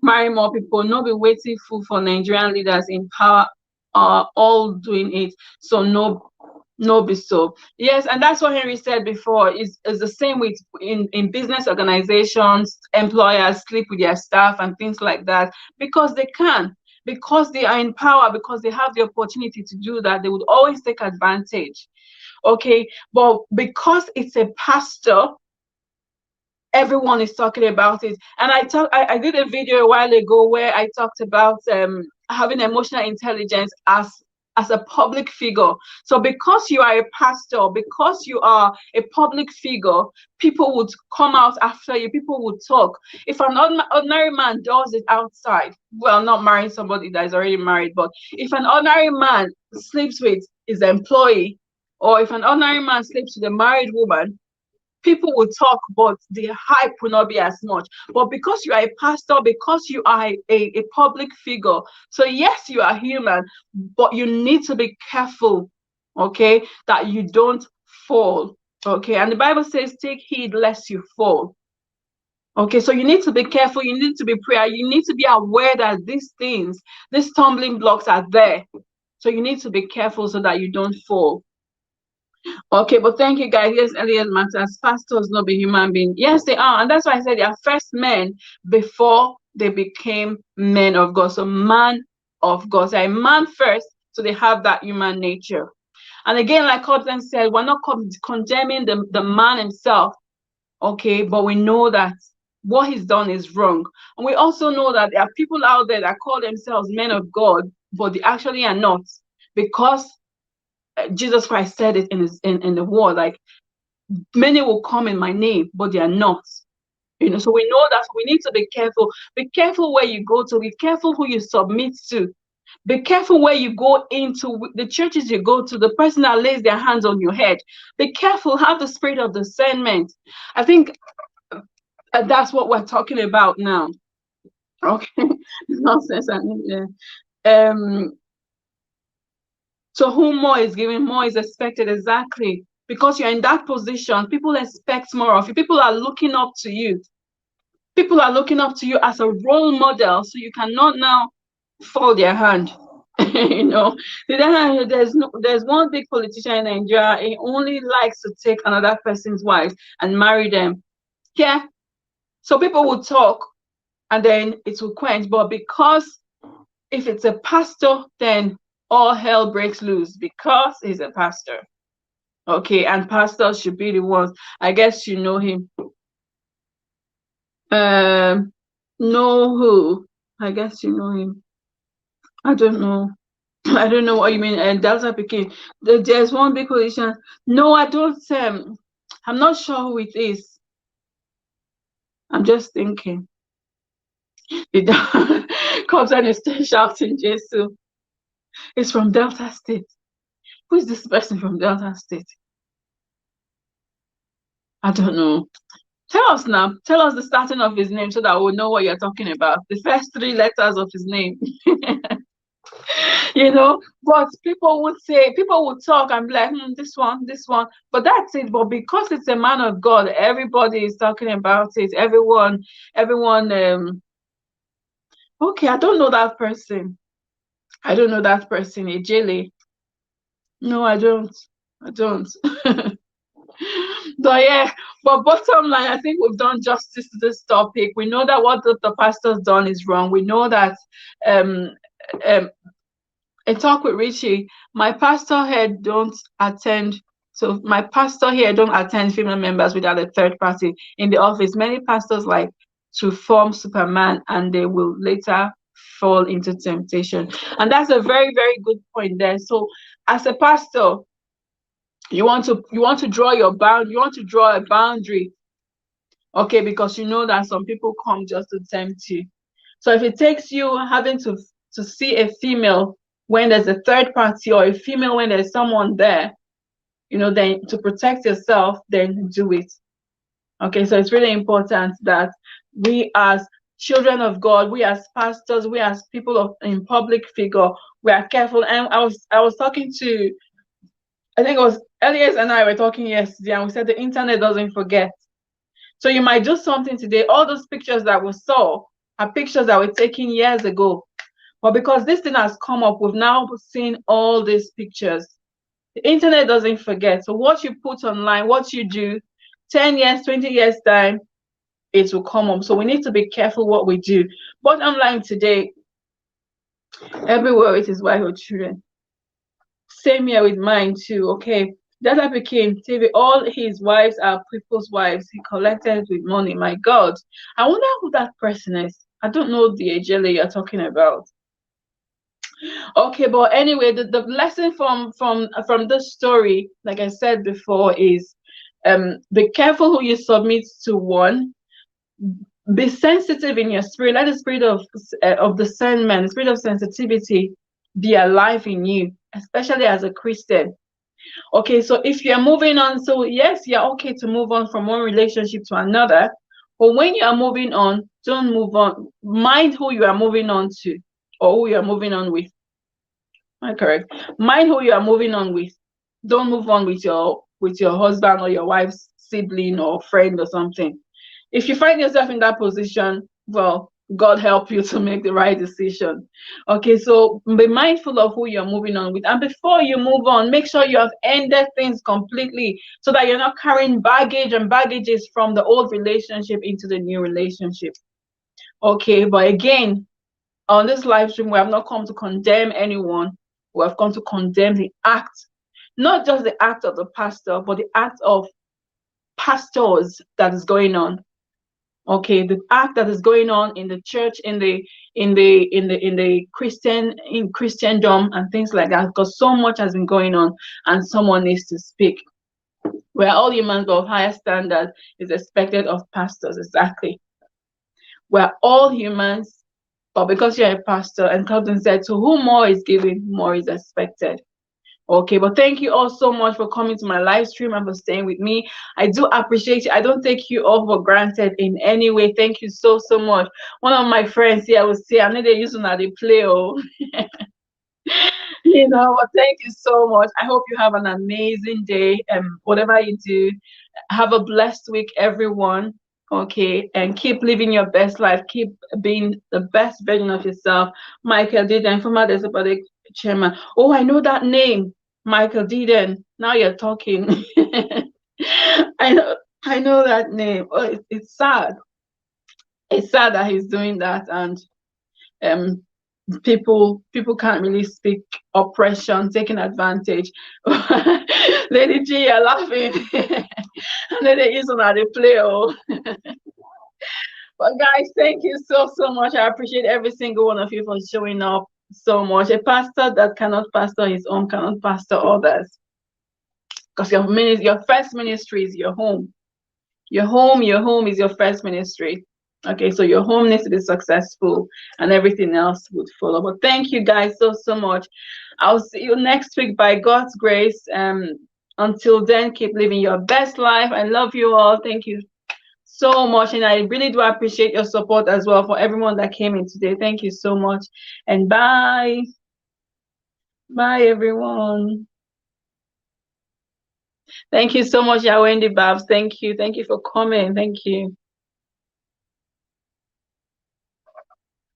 A: marry more people, no be waiting for Nigerian leaders in power are all doing it. So no be so. Yes, and that's what Henry said before. Is the same with in business organizations, employers sleep with their staff and things like that because they can, because they are in power, because they have the opportunity to do that. They would always take advantage. Okay, but because it's a pastor, everyone is talking about it. And I did a video a while ago where I talked about having emotional intelligence as a public figure. So because you are a pastor, because you are a public figure, people would come out after you, people would talk. If an ordinary man does it outside, well, not marrying somebody that is already married, but if an ordinary man sleeps with his employee, or if an ordinary man sleeps with a married woman, people will talk, but the hype will not be as much. But because you are a pastor, because you are a public figure, so yes, you are human, but you need to be careful, okay, that you don't fall. Okay, and the Bible says, take heed lest you fall. Okay, so you need to be careful, you need to be prayer, you need to be aware that these things, these stumbling blocks are there. So you need to be careful so that you don't fall. Okay, but thank you guys. Yes, Elliot matters. Pastors not be human beings. Yes, they are. And that's why I said they are first men before they became men of God. So man of God. So a man first, so they have that human nature. And again, like Cotton said, we're not condemning the man himself. Okay, but we know that what he's done is wrong. And we also know that there are people out there that call themselves men of God, but they actually are not. Because Jesus Christ said it in the word, like, many will come in my name, but they are not. So we know that we need to be careful. Be careful where you go to. Be careful who you submit to. Be careful where you go into the churches you go to, the person that lays their hands on your head. Be careful, have the spirit of discernment. I think that's what we're talking about now. Okay, nonsense. So whom more is given, more is expected. Exactly. Because you're in that position, people expect more of you. People are looking up to you. People are looking up to you as a role model, so you cannot now fold their hand. There's one big politician in Nigeria. He only likes to take another person's wife and marry them. Yeah. So people will talk, and then it will quench. But because if it's a pastor, then all hell breaks loose because he's a pastor. Okay, and pastors should be the ones. I guess you know him. Know who? I guess you know him. I don't know. I don't know what you mean. And Delta Pekin. There's one big coalition. No, I don't. I'm not sure who it is. I'm just thinking. The comes and is still shouting Jesus. It's from Delta State. Who is this person from Delta State? I don't know. Tell us now. Tell us the starting of his name so that we'll know what you're talking about. The first 3 letters of his name. But people would talk and be like, this one. But that's it. But because it's a man of God, everybody is talking about it. Everyone, okay, I don't know that person. Ejele. No, I don't. But yeah, but bottom line, I think we've done justice to this topic. We know that what the pastor's done is wrong. We know that a talk with Richie. My pastor here don't attend. So my pastor here don't attend female members without a third party in the office. Many pastors like to form Superman, and they will later fall into temptation. And that's a very, very good point there. So as a pastor, you want to draw your bound, you want to draw a boundary, okay, because you know that some people come just to tempt you. So if it takes you having to see a female when there's a third party, or a female when there's someone there, then to protect yourself, then do it. Okay, so it's really important that we as children of God, we as pastors, we as people in public figure, we are careful. And I was talking to, I think it was Elias and I were talking yesterday, and we said the internet doesn't forget. So you might do something today. All those pictures that we saw are pictures that were taken years ago. But because this thing has come up, we've now seen all these pictures. The internet doesn't forget. So what you put online, what you do, 10 years, 20 years time, it will come up. So we need to be careful what we do. Bottom line today, everywhere it is white children. Same here with mine too. Okay, Dada became TV. All his wives are people's wives. He collected with money. My God, I wonder who that person is. I don't know the Ejele you're talking about. Okay, but anyway, the lesson from this story, like I said before, is be careful who you submit to. One, be sensitive in your spirit. Let the spirit of discernment, the spirit of sensitivity, be alive in you, especially as a Christian. Okay, so if you're moving on, so yes, you're okay to move on from one relationship to another, but when you are moving on, don't move on. Mind who you are moving on to, or who you are moving on with. Am I correct? Mind who you are moving on with. Don't move on with your husband or your wife's sibling or friend or something. If you find yourself in that position, well, God help you to make the right decision. Okay, so be mindful of who you're moving on with. And before you move on, make sure you have ended things completely, so that you're not carrying baggage and baggages from the old relationship into the new relationship. Okay, but again, on this live stream, we have not come to condemn anyone. We have come to condemn the act, not just the act of the pastor, but the act of pastors that is going on. Okay, the act that is going on in the church, in Christendom and things like that, because so much has been going on and someone needs to speak. We're all humans, but of higher standard is expected of pastors. Exactly. We're all humans, but because you're a pastor, and Claudian said, to whom more is given, more is expected. Okay, but thank you all so much for coming to my live stream and for staying with me. I do appreciate you. I don't take you all for granted in any way. Thank you so much. One of my friends here will say, I know they're using how they play. Oh, but thank you so much. I hope you have an amazing day. Whatever you do, have a blessed week, everyone. Okay, and keep living your best life. Keep being the best version of yourself. Michael Diden, former Desopodic chairman. Oh, I know that name, Michael Diden. Now you're talking. I know that name. Oh, it's sad. It's sad that he's doing that, and people can't really speak. Oppression, taking advantage. Lady G, you're laughing. And then they use on how they play. Oh. But guys, thank you so much. I appreciate every single one of you for showing up so much. A pastor that cannot pastor his own cannot pastor others. Because your first ministry is your home. Your home is your first ministry. Okay, so your home needs to be successful and everything else would follow. But thank you guys so much. I'll see you next week by God's grace. Until then, keep living your best life. I love you all. Thank you so much, and I really do appreciate your support as well for everyone that came in today. Thank you so much, and bye everyone. Thank you so much, Yahweh Babs. Thank you for coming. Thank you.